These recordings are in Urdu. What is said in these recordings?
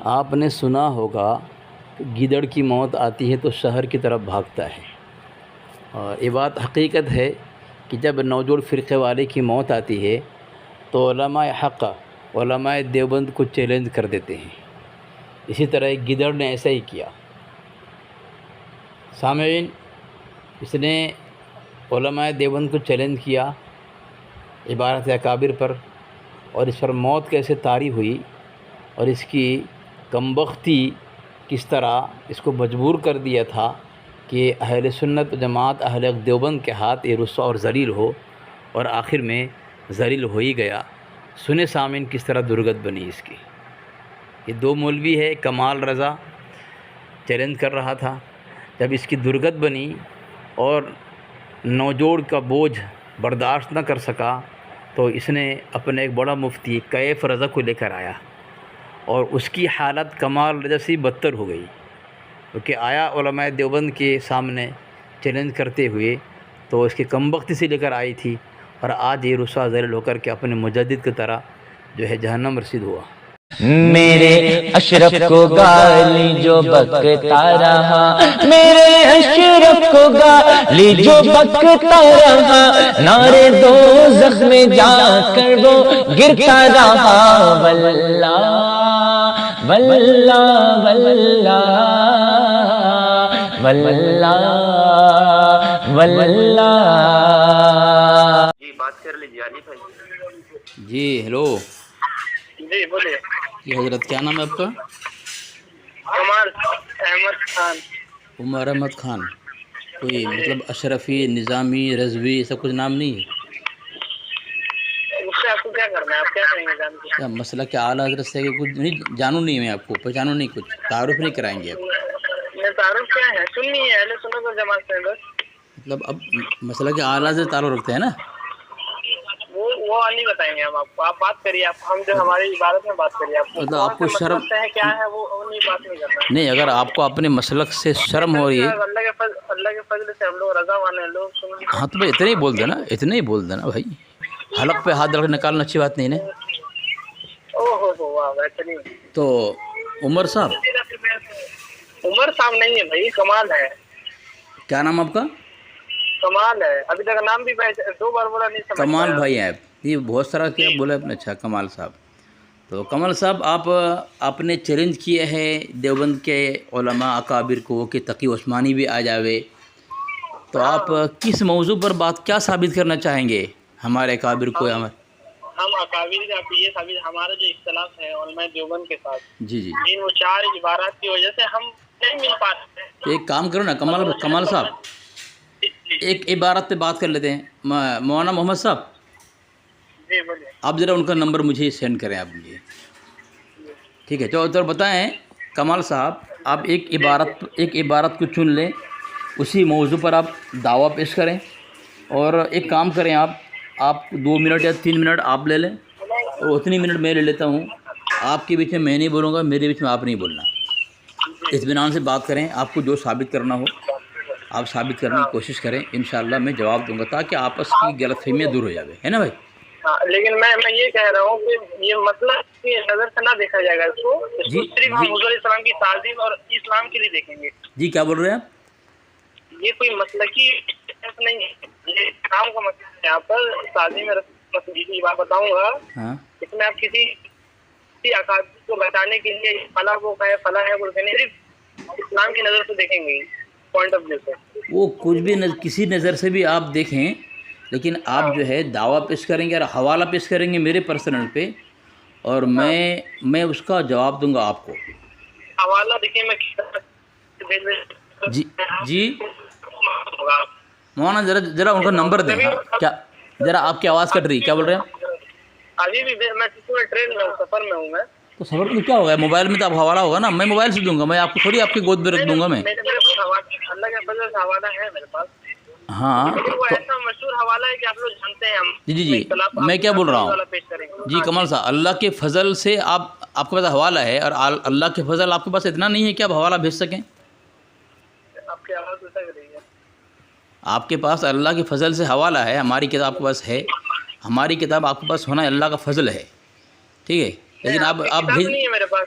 آپ نے سنا ہوگا کہ گیدڑ کی موت آتی ہے تو شہر کی طرف بھاگتا ہے، اور یہ بات حقیقت ہے کہ جب نوجوڑ فرقے والے کی موت آتی ہے تو علماء حق، علماء دیوبند کو چیلنج کر دیتے ہیں۔ اسی طرح ایک گیدڑ نے ایسا ہی کیا۔ سامعین، اس نے علماء دیوبند کو چیلنج کیا عبارت اکابر پر، اور اس پر موت کیسے طاری ہوئی اور اس کی کمبختی کس طرح اس کو مجبور کر دیا تھا کہ اہل سنت جماعت اہل دیوبند کے ہاتھ یہ رسوا اور ذلیل ہو، اور آخر میں ذلیل ہو ہی گیا۔ سنے سامعین کس طرح درگت بنی اس کی۔ یہ دو مولوی ہے، کمال رضا چیلنج کر رہا تھا، جب اس کی درگت بنی اور نوجوڑ کا بوجھ برداشت نہ کر سکا تو اس نے اپنے ایک بڑا مفتی کیف رضا کو لے کر آیا، اور اس کی حالت کمال رضا سے بدتر ہو گئی، کیونکہ آیا علماء دیوبند کے سامنے چیلنج کرتے ہوئے تو اس کی کمبختی سے لے کر آئی تھی، اور آج یہ رسوا ذلیل ہو کر کے اپنے مجدد کی طرح جو ہے جہنم رسید ہوا۔ میرے اشرف کو گالی جو بکتا رہا، میرے اشرف کو گالی جو بکتا رہا، نارے دوزخ میں جا کر وہ گرتا رہا۔ واللہ واللہ واللہ واللہ واللہ۔ جی بات کر لیجیے علی بھائی۔ جی ہیلو جی بولیے۔ جی حضرت، کیا نام ہے آپ کا؟ کمال احمد خان۔ عمر احمد خان۔ کوئی مطلب اشرفی، نظامی، رضوی ایسا کچھ نام نہیں ہے؟ اس سے آپ کو کیا کرنا ہے؟ آپ کیا کہیں گے جان کے؟ کیا مسئلہ کیا اعلیٰ حضرت سے کہ کچھ نہیں جانوں نہیں میں آپ کو، پہچانوں نہیں، کچھ تعارف نہیں کرائیں گے آپ؟ میں تعارف کیا ہے؟ سننی ہے اہل سنت و جماعت سے بس۔ مطلب اب مسئلہ کہ اعلیٰ سے تعلق رکھتے ہیں نا؟ وہ نہیں بتائیں گے ہم آپ کو، آپ بات کریے، آپ ہم جو ہماری عبادت میں بات کریے۔ آپ کو مطلب آپ کو شرم ہے کیا ہے وہ نہیں بات نہیں کرنا۔ نہیں، اگر آپ کو اپنے مسلک سے شرم ہو رہی ہے، اللہ کے فضل سے ہم لوگ رضا والے ہیں، لوگ سن۔ ہاں تو بھائی اتنے ہی بول دینا، اتنے ہی بول دینا بھائی، حلق پہ ہاتھ ڈال کے نکالنا اچھی بات نہیں نا۔ او ہو واہ بہترین۔ تو عمر صاحب؟ عمر صاحب نہیں ہے بھائی، کمال ہے۔ کیا نام آپ کا؟ کمال ہے، ابھی تک نام بھی دو بار بولا نہیں سمجھ کمال پایا۔ بھائی ہیں آپ؟ یہ بہت سارا کیا بولا آپ نے۔ اچھا کمال صاحب، تو کمال صاحب آپ نے چیلنج کیا ہے دیوبند کے علماء اکابر کو کہ تقی عثمانی بھی آ جاوے، تو آپ کس موضوع پر بات کیا ثابت کرنا چاہیں گے ہمارے اکابر کو؟ ہم اکابر آپ یہ ثابت، ہمارا جو اختلاف ہے علماء دیوبند کے ساتھ، جی جی، ان وہ چار عبارات کی وجہ سے ہم نہیں مل پاتے۔ تو ایک کام کرو نا کمال صاحب، ایک عبارت پہ بات کر لیتے ہیں۔ مولانا محمد صاحب، جی بولیے۔ آپ ذرا ان کا نمبر مجھے سینڈ کریں آپ مجھے، ٹھیک ہے؟ تو بتائیں کمال صاحب، آپ ایک عبارت کو چن لیں، اسی موضوع پر آپ دعویٰ پیش کریں، اور ایک کام کریں، آپ 2 منٹ یا 3 منٹ آپ لے لیں، اور اتنی منٹ میں لے لیتا ہوں۔ آپ کے بیچ میں میں نہیں بولوں گا، میرے بیچ میں آپ نہیں بولنا۔ اطمینان سے بات کریں، آپ کو جو ثابت کرنا ہو آپ ثابت کرنے کی کوشش کریں، انشاءاللہ میں جواب دوں گا، تاکہ آپس کی غلط فہمیاں دور ہو جاوے، ہے نا بھائی؟ لیکن میں یہ کہہ رہا ہوں کہ یہ مسئلہ کی نظر سے نہ دیکھا جائے گا، اس کو صرف ہم حضور علیہ السلام کی تعظیم اور اسلام کے لیے دیکھیں گے۔ جی کیا بول رہے ہیں آپ؟ یہ کوئی مسلکی نہیں ہے، یہ اسلام کا مسئلہ ہے۔ یہاں پر تعظیم مسجد کی بات بتاؤں گا، اس میں آپ کسی اکابر کو بتانے کے لیے فلاں وہ ہے فلاں ہے بولتے نہیں، صرف اسلام کی نظر سے دیکھیں گے، پوائنٹ آف ویو سے۔ وہ کچھ بھی کسی نظر سے بھی آپ دیکھیں، لیکن آپ جو ہے دعویٰ پیش کریں گے اور حوالہ پیش کریں گے میرے پرسنل پہ، اور میں اس کا جواب دوں گا آپ کو۔ حوالہ دیکھیں میں جی مولانا ذرا ان کا نمبر دیں۔ کیا ذرا آپ کی آواز کٹ رہی، کیا بول رہے ہیں؟ ابھی بھی میں ٹرین میں ہوں، سفر میں ہوں میں۔ تو سفر میں کیا ہوگا؟ موبائل میں تو آپ حوالہ ہوگا نا، میں موبائل سے دوں گا، میں آپ کو تھوڑی آپ کی گود میں رکھ دوں گا میں۔ اللہ کے فضل سے حوالہ ہے میرے پاس۔ ہاں وہ ایسا مشہور حوالہ ہے کہ آپ لوگ جانتے ہیں ہم۔ جی میں کیا بول رہا ہوں جی کمال صاحب، اللہ کے فضل سے آپ کے پاس حوالہ ہے، اور اللہ کے فضل آپ کے پاس اتنا نہیں ہے کہ آپ حوالہ بھیج سکیں۔ آپ کی آواز اٹک رہی ہے۔ آپ کے پاس اللہ کے فضل سے حوالہ ہے، ہماری کتاب آپ کے پاس ہے، ہماری کتاب آپ کے پاس ہونا اللہ کا فضل ہے، ٹھیک ہے؟ لیکن آپ بھیج نہیں ہے میرے پاس،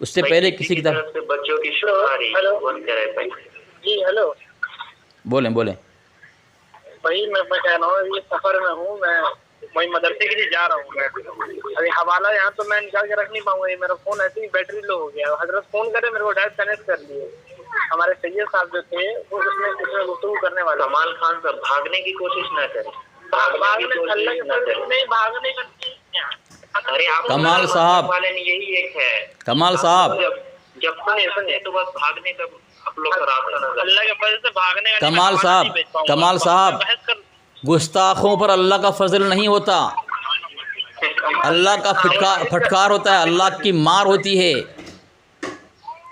اس سے پہلے کسی کی طرف سے بچوں کی شماری بند کرے بھائی. جی ہیلو بولیں بھائی میں کہہ رہا ہوں یہ سفر میں ہوں میں وہی مدرسے کے لیے جا رہا ہوں. میں ابھی حوالہ یہاں تو میں نکال کے رکھ نہیں پاؤں گا. میرا فون ایسے ہی بیٹری لو ہو گیا. حضرت فون کرے میرے کو ڈائریکٹ کنیکٹ کر لیے. ہمارے سید صاحب جو تھے وہ اس میں گفتگو کرنے والے. کمال خان صاحب بھاگنے کی کوشش نہ کریں. نہیں بھاگنے کا. ارے آپ کمال صاحب والے نے یہی ایک ہے. کمال صاحب جب سنے تو بس بھاگنے کا آپ لوگ کا راستہ نظر. اللہ کے فضل سے بھاگنے کا. کمال صاحب گستاخوں پر اللہ کا فضل نہیں ہوتا. اللہ کا پھٹکار ہوتا ہے. اللہ کی مار ہوتی ہے.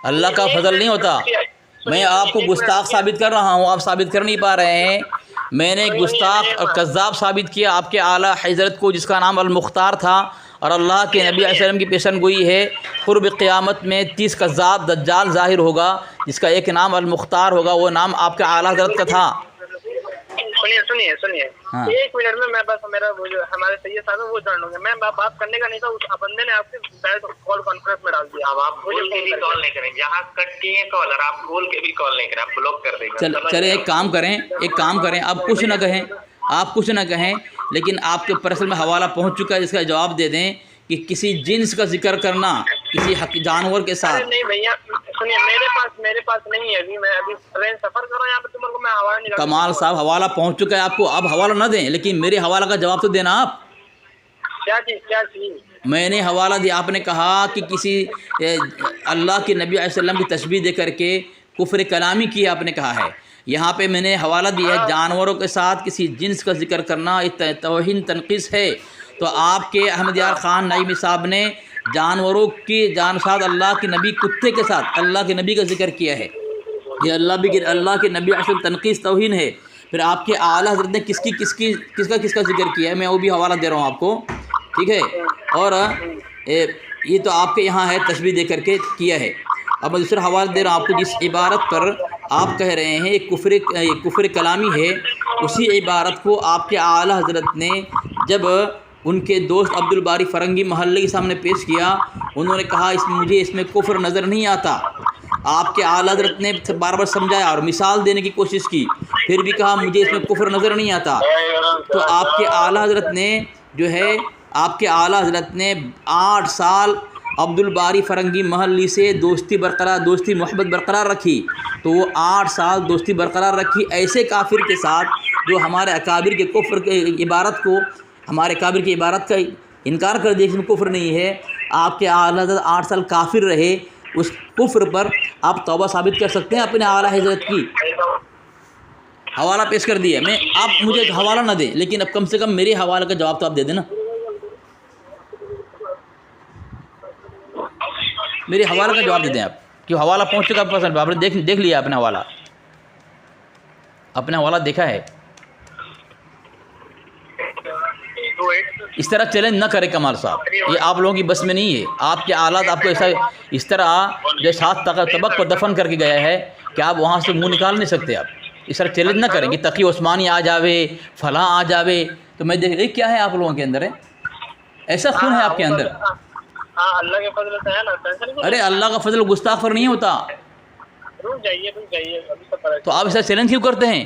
اللہ کا فضل نہیں ہوتا. میں آپ کو گستاخ ثابت کر رہا ہوں, آپ ثابت کر نہیں پا رہے ہیں. میں نے گستاخ اور کذاب ثابت کیا آپ کے اعلیٰ حضرت کو جس کا نام المختار تھا, اور اللہ کے نبی علیہ السلام کی پیشن گوئی ہے قرب قیامت میں 30 کذاب دجال ظاہر ہوگا جس کا ایک نام المختار ہوگا. وہ نام آپ کے اعلیٰ حضرت کا تھا. سنیے ایک منٹ میں بس میرا وہ جو ہمارے سید صاحب وہ جان لوں گے. میں بات کرنے کا نہیں تھا. اس بندے نے آپ کے کال کانفرنس میں ڈال دیا. اب آپ بھول کے بھی کال نہیں کریں. جہاں کٹ کیے کالر آپ بھول کے بھی کال نہیں کریں. آپ بلاک کر دیں گے. چلے ایک کام کریں آپ کچھ نہ کہیں لیکن آپ کے پرسل میں حوالہ پہنچ چکا ہے جس کا جواب دے دیں کہ کسی جنس کا ذکر کرنا کسی جانور کے ساتھ. نہیں بھیا سنیے میرے پاس نہیں ہے. ابھی میں ٹرین سفر کر رہا ہوں یہاں پہ تمہارے کو میں حوالہ نہیں. کمال صاحب حوالہ پہنچ چکا ہے آپ کو. اب حوالہ نہ دیں لیکن میرے حوالہ کا جواب تو دینا. آپ کیا چیز میں نے حوالہ دیا. آپ نے کہا کہ کسی اللہ کے نبی علیہ السلام کی تشبیہ دے کر کے کفر کلامی کی آپ نے کہا ہے. یہاں پہ میں نے حوالہ دیا ہے جانوروں کے ساتھ کسی جنس کا ذکر کرنا توہین تنقیص ہے. تو آپ کے احمد یار خان نعیمی صاحب نے جانوروں کی ساتھ اللہ کے نبی کتے کے ساتھ اللہ کے نبی کا ذکر کیا ہے. یہ اللہ کے نبی اصل تنقیص توہین ہے. پھر آپ کے اعلیٰ حضرت نے کس کا ذکر کیا ہے میں وہ بھی حوالہ دے رہا ہوں آپ کو, ٹھیک ہے. اور یہ تو آپ کے یہاں ہے تشبیہ دے کر کے کیا ہے. اب میں دوسرا حوالہ دے رہا ہوں آپ کو. جس عبارت پر آپ کہہ رہے ہیں یہ کفر کلامی ہے, اسی عبارت کو آپ کے اعلیٰ حضرت نے جب ان کے دوست عبدالباری فرنگی محلے کے سامنے پیش کیا, انہوں نے کہا مجھے اس میں کفر نظر نہیں آتا. آپ کے اعلیٰ حضرت نے بار بار سمجھایا اور مثال دینے کی کوشش کی, پھر بھی کہا مجھے اس میں کفر نظر نہیں آتا. تو آپ کے اعلیٰ حضرت نے جو ہے آپ کے اعلیٰ حضرت نے 8 سال عبدالباری فرنگی محلی سے دوستی محبت برقرار رکھی. تو وہ 8 سال دوستی برقرار رکھی ایسے کافر کے ساتھ جو ہمارے اکابر کے کفر کے عبارت کو ہمارے اکابر کی عبارت کا انکار کر دیا, اس میں کفر نہیں ہے. آپ کے اعلیٰ حضرت 8 سال کافر رہے. اس کفر پر آپ توبہ ثابت کر سکتے ہیں اپنے اعلیٰ حضرت کی. حوالہ پیش کر دیا میں. آپ مجھے حوالہ نہ دیں لیکن اب کم سے کم میرے حوالے کا جواب تو آپ دے دیں نا. میرے حوالہ کا جواب دے دیں آپ کہ حوالہ پہنچ چکا پسند. آپ نے دیکھ لیا اپنا حوالہ دیکھا ہے. اس طرح چیلنج نہ کرے کمال صاحب, یہ آپ لوگوں کی بس میں نہیں ہے. آپ کے آلات آپ کو اس طرح جو 7 طبق پر دفن کر کے گیا ہے کہ آپ وہاں سے منہ نکال نہیں سکتے. آپ اس طرح چیلنج نہ کریں کہ تقی عثمانی آ جاوے فلاں آ جاوے. تو میں دیکھ کیا ہے آپ لوگوں کے اندر ہے, ایسا خون ہے آپ کے اندر. اللہ کے فضل سے ہے نا. ارے اللہ کا فضل گستاخ پر نہیں ہوتا. رک جائیے تو آپ ایسا چیلنج کیوں کرتے ہیں؟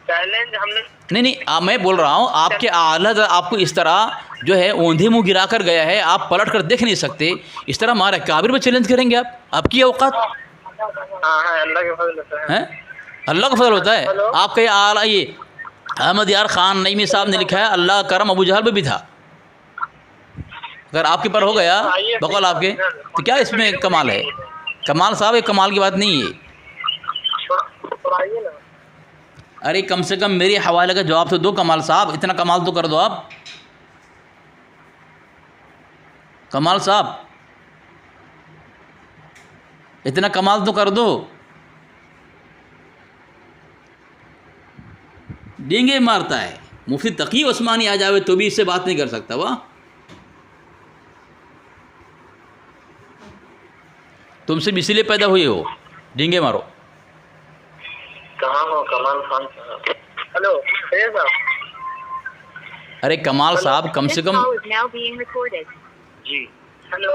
چیلنج ہم نے نہیں میں بول رہا ہوں آپ کے اعلیٰ آپ کو اس طرح جو ہے اوندھے منہ گرا کر گیا ہے, آپ پلٹ کر دیکھ نہیں سکتے. اس طرح ہمارے کابر پہ چیلنج کریں گے آپ کی اوقات. اللہ کے فضل سے ہیں اللہ کا فضل ہوتا ہے. آپ کا یہ اعلیٰ یہ احمد یار خان نعیمی صاحب نے لکھا ہے اللہ کا کرم ابو جہل پہ بھی تھا. اگر آپ کے پر ہو گیا بقول آپ کے تو کیا اس میں کمال ہے؟ کمال صاحب یہ کمال کی بات نہیں ہے. ارے کم سے کم میرے حوالے کا جواب تو دو کمال صاحب. اتنا کمال تو کر دو آپ. کمال صاحب اتنا کمال تو کر دو. ڈینگے مارتا ہے مفتی تقی عثمانی آ جاوے تو بھی اس سے بات نہیں کر سکتا. واہ تم سے اسی لیے پیدا ہوئے ہو ڈینگے مارو. کہاں ہو کمال خان صاحب؟ ہلو صاحب. ارے کمال صاحب کم سے کم جی ہلو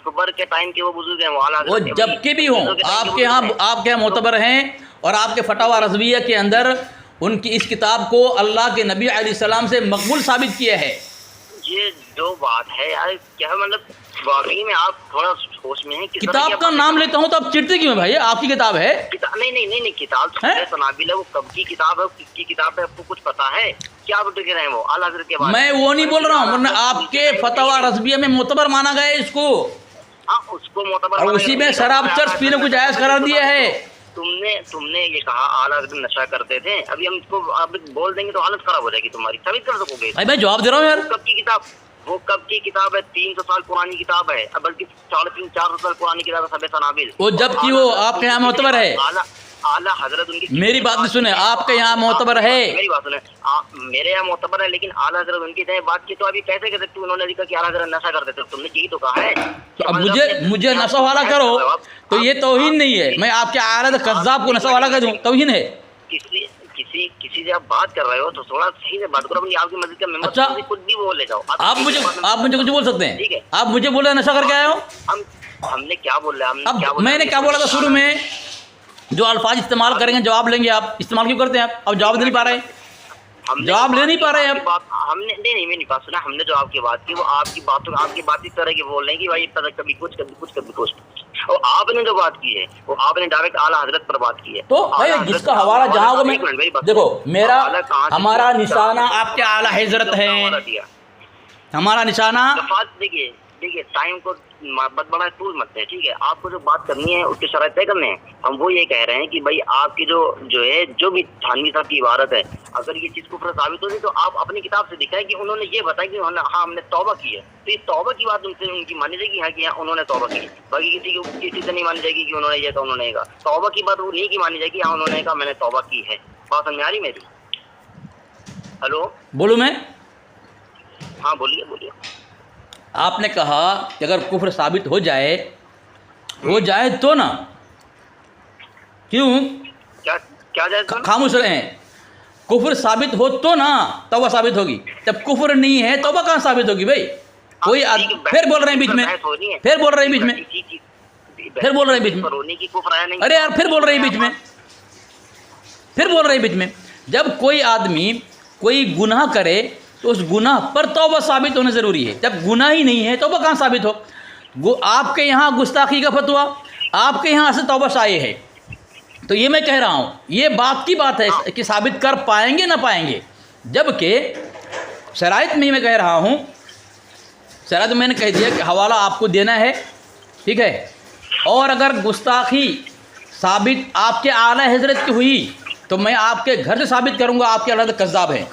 اکبر کے ٹائم کے وہ بزرگ ہیں، وہ اعلیٰ وہ حضرت کے جب کے بھی ہوں، آپ کے یہاں معتبر ہیں، اور آپ کے فتاوی رضویہ کے اندر ان کی اس کتاب کو اللہ کے نبی علیہ السلام سے مقبول ثابت کیا ہے۔ یہ جو بات ہے یار، کیا مطلب واقعی میں آپ تھوڑا سوچ میں ہیں کتاب کا نام لیتا ہوں تو آپ چڑھتے کیوں ہیں بھائی؟ آپ کی کتاب ہے؟ نہیں کتاب سنابل ہے، وہ کب کی کتاب ہے، کس کی کتاب ہے، آپ کو کچھ پتا ہے کیا آپ کہہ رہے ہیں؟ وہ اعلیٰ حضرت کے بارے میں وہ نہیں بول رہا ہوں، ورنہ آپ کے فتاوی رضویہ میں معتبر مانا گیا ہے اس کو، اس کو معتبر، اور اسی میں شراب چرس پینے کو جائز قرار دیا ہے۔ تم نے یہ کہا اعلیٰ حضرت نشہ کرتے تھے، ابھی ہم اس کو اب بول دیں گے تو حالت خراب ہو جائے گی تمہاری، ثابت کر سکو گے؟ میں جواب دے رہا ہوں یار۔ کب کی کتاب؟ وہ کب کی کتاب ہے؟ 300 سال پرانی کتاب ہے، بلکہ 350-400 سال پرانی کتاب ہے، سب سنابل۔ وہ جب کی وہ آپ کے یہاں معتبر ہے، اعلیٰ حضرت ان کی، میری بات نہیں سنیں، آپ کے یہاں معتبر ہے، میری بات سنیں، میرے یہاں معتبر ہے، لیکن اعلیٰ حضرت ان کی بات کی تو ابھی کیسے کہتے انہوں نے کہا کہ اعلیٰ حضرت نشہ کرتے تھے، تم نے یہی تو کہا ہے۔ تو اب مجھے نشہ والا کرو تو یہ توہین نہیں ہے، میں آپ کے اعلیٰ قذاب کو نشہ والا کر دوں توہین ہے؟ کسی سے آپ بات کر رہے ہو تو تھوڑا صحیح سے بات کرو، آپ کی مسجد کا ممبر اچھا، خود بھی وہ لے جاؤ۔ آپ مجھے کچھ بول سکتے ٹھیک ہیں؟ ہے، آپ مجھے بولے نشہ کر کے آئے ہو؟ ہم نے کیا بول رہا ہے؟ اب میں نے کیا بولا تھا شروع میں؟ جو الفاظ استعمال کریں گے جواب لیں گے، آپ استعمال کیوں کرتے ہیں؟ آپ اب جواب دے نہیں پا رہے، جواب لے نہیں پا رہے اب۔ ہم نے نہیں میری بات سنا، ہم نے جو آپ کی بات کی وہ آپ کی بات اس طرح کی بول رہے ہیں کہ بھائی کبھی کچھ، اور آپ نے جو بات کی ہے وہ آپ نے ڈائریکٹ اعلیٰ حضرت پر بات کی ہے۔ تو بھائی جس کا حوالہ جہاں کو میں دیکھو، ہمارا نشانہ آپ کے اعلیٰ حضرت ہے، ہمارا نشانہ۔ دیکھیے ٹائم کو بڑا طول مت ہے، ٹھیک ہے؟ آپ کو جو بات کرنی ہے اس کے شرائط طے کرنے ہیں۔ ہم وہ یہ کہہ رہے ہیں کہ بھائی آپ کی جو بھی تھانوی صاحب کی عبارت ہے، اگر یہ چیز کفر ثابت ہوگی تو آپ اپنی کتاب سے دکھائیں کہ انہوں نے یہ بتایا کہ ہاں ہم نے توبہ کی ہے، تو یہ توبہ کی بات ان کی مانی جائے گی، ہاں کہ انہوں نے توبہ کی، باقی کسی سے نہیں مانی جائے گی کہ انہوں نے یہ کہا، انہوں نے یہ کہا۔ توبہ کی بات انہیں کی مانی جائے گی، ہاں انہوں نے کہا میں نے توبہ کی ہے۔ بات سمجھ آ رہی میری؟ ہلو بولوں میں؟ ہاں بولیے۔ آپ نے کہا کہ اگر کفر ثابت ہو جائے تو نا، کیوں کیا جائے؟ خاموش رہیں، کفر ثابت ہو تو نا توبہ ثابت ہوگی، جب کفر نہیں ہے توبہ کہاں ثابت ہوگی بھائی؟ کوئی پھر بول رہے ہیں بیچ میں، پھر بول رہے ہیں بیچ میں، ارے یار پھر بول رہے ہیں بیچ میں، جب کوئی آدمی کوئی گناہ کرے تو اس گناہ پر توبہ ثابت ہونا ضروری ہے، جب گناہ ہی نہیں ہے توبہ کہاں ثابت ہو؟ آپ کے یہاں گستاخی کا فتویٰ، آپ کے یہاں سے توبہ شائع ہے، تو یہ میں کہہ رہا ہوں یہ بات کی بات ہے کہ ثابت کر پائیں گے نہ پائیں گے، جبکہ شرائط میں میں کہہ رہا ہوں، شرائط میں نے کہہ دیا کہ حوالہ آپ کو دینا ہے، ٹھیک ہے؟ اور اگر گستاخی ثابت آپ کے اعلیٰ حضرت کی ہوئی تو میں آپ کے گھر سے ثابت کروں گا آپ کے اعلیٰ حضرت کذاب ہیں۔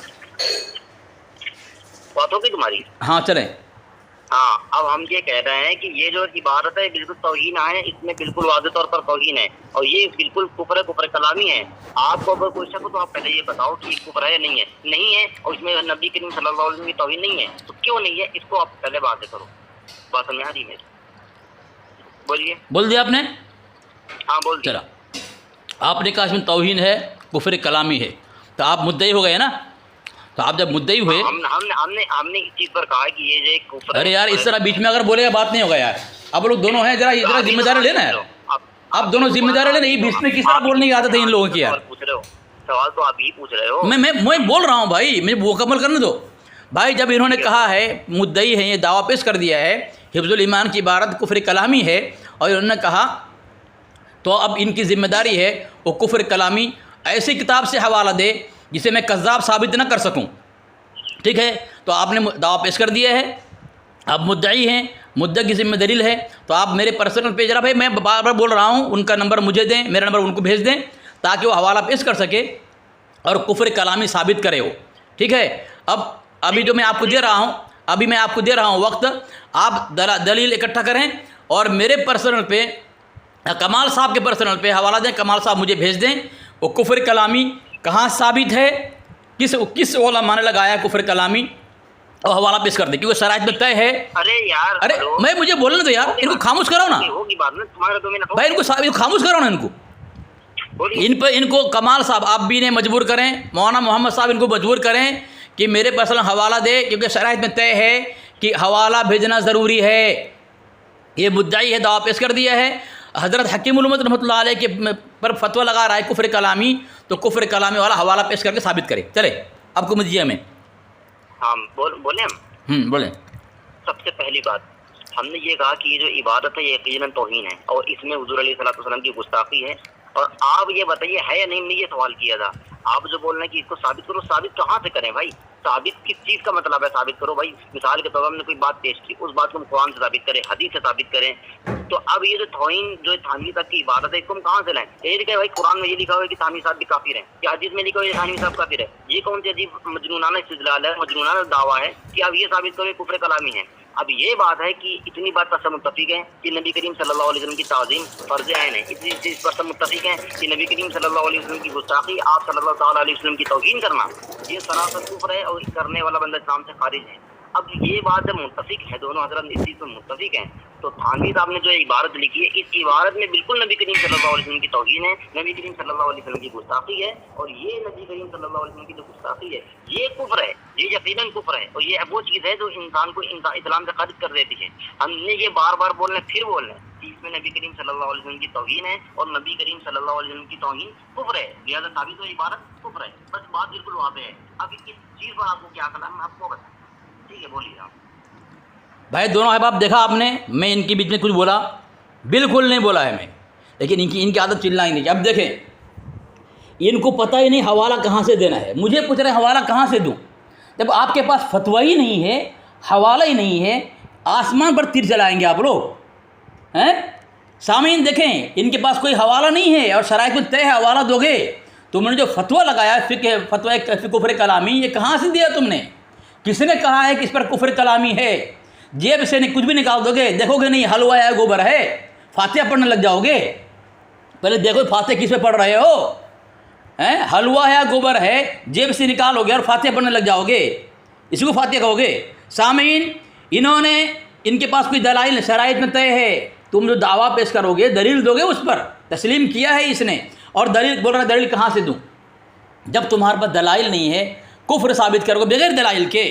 بات ہوگی تمہاری؟ ہاں چلیں۔ ہاں اب ہم یہ کہہ رہے ہیں کہ یہ جو عبارت ہے بالکل توہین ہے، اس میں بالکل واضح طور پر توہین ہے، اور یہ بالکل کفر کلامی ہے۔ آپ کو اگر کوئی شک ہو تو آپ پہلے یہ بتاؤ کہ یہ کفر ہے نہیں ہے، اور اس میں نبی کریم صلی اللہ علیہ وسلم کی توہین نہیں ہے، تو کیوں نہیں ہے؟ اس کو آپ پہلے واضح کرو۔ بات سمجھ آ رہی ہے؟ بولیے۔ بول دیا آپ نے؟ ہاں بول دیا۔ چلا، آپ نے کہا اس میں توہین ہے، کفر کلامی ہے، تو آپ مدعی ہو گئے نا؟ تو آپ جب مدعی ہوئے، ہم نے اس چیز پر کہا کہ یہ جو کفر، ارے یار اس طرح بیچ میں اگر بولے گا بات نہیں ہوگا یار، اب لوگ دونوں ہیں، ذرا ذمہ داری لینا ہے، آپ دونوں ذمہ داری لینا، یہ بیچ میں کس طرح بولنے کی عادت ہے ان لوگوں کی یار؟ سوال تو آپ ہی پوچھ رہے ہو، میں بول رہا ہوں بھائی، مجھے مکمل کرنے دو بھائی۔ جب انہوں نے کہا ہے، مدعی ہیں، یہ دعویٰ پیش کر دیا ہے حفظ الایمان کی عبارت کفر کلامی ہے، اور انہوں نے کہا تو اب ان کی ذمہ داری ہے وہ کفر کلامی ایسی کتاب سے حوالہ دے جسے میں کذاب ثابت نہ کر سکوں، ٹھیک ہے؟ تو آپ نے دعویٰ پیش کر دیا ہے، آپ مدعی ہیں، مدعی کی ذمہ دلیل ہے، تو آپ میرے پرسنل پیج رہا بھائی، میں بار بار بول رہا ہوں ان کا نمبر مجھے دیں، میرا نمبر ان کو بھیج دیں تاکہ وہ حوالہ پیش کر سکے اور کفر کلامی ثابت کرے ہو، ٹھیک ہے؟ ابھی جو میں آپ کو دے رہا ہوں وقت، آپ دلیل اکٹھا کریں اور میرے پرسنل پہ، کمال صاحب کے پرسنل پہ حوالہ دیں، کمال صاحب مجھے بھیج دیں وہ کفر کلامی کہاں ثابت ہے، کس علماء نے لگایا کفر کلامی، اور حوالہ پیش کر دیں، کیونکہ شرائط میں طے ہے۔ ارے میں مجھے بولنے دو یار، ان کو خاموش کرو نا بھائی، ان کو خاموش کرو نا، ان کو کمال صاحب آپ بھی نے مجبور کریں، مولانا محمد صاحب ان کو مجبور کریں کہ میرے پرسنل حوالہ دے، کیونکہ شرائط میں طے ہے کہ حوالہ بھیجنا ضروری ہے، یہ مدعی ہے، دعویٰ پیش کر دیا ہے. حضرت حکیم الامت رحمۃ اللہ علیہ کے پر فتویٰ لگا رہا ہے کفر کلامی، تو کفر کلامی والا حوالہ پیش کر کے ثابت کرے. چلے آپ کو مجھے ہمیں ہاں بولیں ہم. بولیں. سب سے پہلی بات ہم نے یہ کہا کہ یہ جو عبادت ہے یہ یقیناً توہین ہے اور اس میں حضور علیہ الصلوۃ والسلام کی گستاخی ہے. اور آپ یہ بتائیے ہے یا نہیں، ہم نے یہ سوال کیا تھا. آپ جو بول رہے ہیں کہ اس کو ثابت کرو، ثابت کہاں سے کریں بھائی؟ ثابت کس چیز کا مطلب ہے ثابت کرو بھائی؟ مثال کے طور پر ہم نے کوئی بات پیش کی، اس بات کو ہم قرآن سے ثابت کریں، حدیث سے ثابت کریں. تو اب یہ جو توہین جو تھانوی صاحب کی عبادت ہے اس کو ہم کہاں سے لائیں؟ یہ لکھا ہے بھائی قرآن میں یہ لکھا ہوا ہے کہ تھانوی صاحب بھی کافر ہیں، یا حدیث میں لکھا ہوا ہے کہ تھانوی صاحب کافر ہے. یہ کون سی عجیب مجنونانہ استدلال ہے، مجنونانہ دعویٰ ہے کہ اب یہ ثابت کرو کہ کفر کلامی ہے. اب یہ بات ہے کہ اتنی بات پر سب متفق ہیں کہ نبی کریم صلی اللہ علیہ وسلم کی تعظیم فرض عین ہے. اتنی چیز پر سب متفق ہیں کہ نبی کریم صلی اللہ علیہ وسلم کی گستاخی، آپ صلی اللہ تعالیٰ علیہ وسلم کی توہین کرنا یہ سراسر کفر ہے اور کرنے والا بندہ اسلام سے خارج ہے. اب یہ بات جب متفق ہے، دونوں حضرت اس چیز پر متفق ہیں، تو تھانوی صاحب نے جو عبارت لکھی ہے اس عبارت میں بالکل نبی کریم صلی اللہ علیہ وسلم کی توہین ہے، نبی کریم صلی اللہ علیہ وسلم کی گستاخی ہے. اور یہ نبی کریم صلی اللہ علیہ وسلم کی جو گستاخی ہے یہ کفر ہے، یہ یقیناً کفر ہے. اور یہ وہ چیز ہے جو انسان کو اسلام سے خارج کر دیتی ہے. ہم نے یہ بار بار بول رہے ہیں، پھر بول رہے ہیں کہ اس میں نبی کریم صلی اللہ علیہ وسلم کی توہین ہے اور نبی کریم صلی اللہ علیہ وسلم کی توہین کفر ہے. لہٰذا ثابت ہو عبارت کفر ہے. بس بات بالکل واضح ہے. اب اس چیز پر آپ کو کیا کلام آپ کو بتائیں. ٹھیک ہے، بولیے آپ. بھائی دونوں احباب دیکھا آپ نے، میں ان کے بیچ میں کچھ بولا بالکل نہیں بولا ہے میں، لیکن ان کی عادت چلنا ہی نہیں. اب دیکھیں ان کو پتہ ہی نہیں حوالہ کہاں سے دینا ہے. مجھے پوچھ رہے حوالہ کہاں سے دوں؟ جب آپ کے پاس فتویٰ ہی نہیں ہے، حوالہ ہی نہیں ہے، آسمان پر تیر چلائیں گے آپ لوگ ہیں؟ سامعین دیکھیں ان کے پاس کوئی حوالہ نہیں ہے اور شرائط میں طے ہے حوالہ دو گے. تم نے جو فتویٰ لگایا فتویٰ کفر کلامی، یہ کہاں سے دیا تم نے؟ کس نے کہا ہے کہ اس پر کفر کلامی ہے؟ جیب سے کچھ بھی نکال دو گے، دیکھو گے نہیں حلوہ ہے گوبر ہے، فاتحہ پڑھنے لگ جاؤ گے. پہلے دیکھو فاتحہ کس پہ پڑھ رہے ہو؟ حلوہ ہے گوبر ہے، جیب سے نکالو گے اور فاتحہ پڑھنے لگ جاؤ گے، اسی کو فاتحہ کہو گے. سامعین انہوں نے ان کے پاس کوئی دلائل شرائط میں طے ہے، تم جو دعویٰ پیش کرو گے دلیل دو گے، اس پر تسلیم کیا ہے اس نے. اور دلیل بول رہا ہے دلیل کہاں سے دوں؟ جب تمہارے پاس دلائل نہیں ہے کفر ثابت کرو گے بغیر دلائل کے.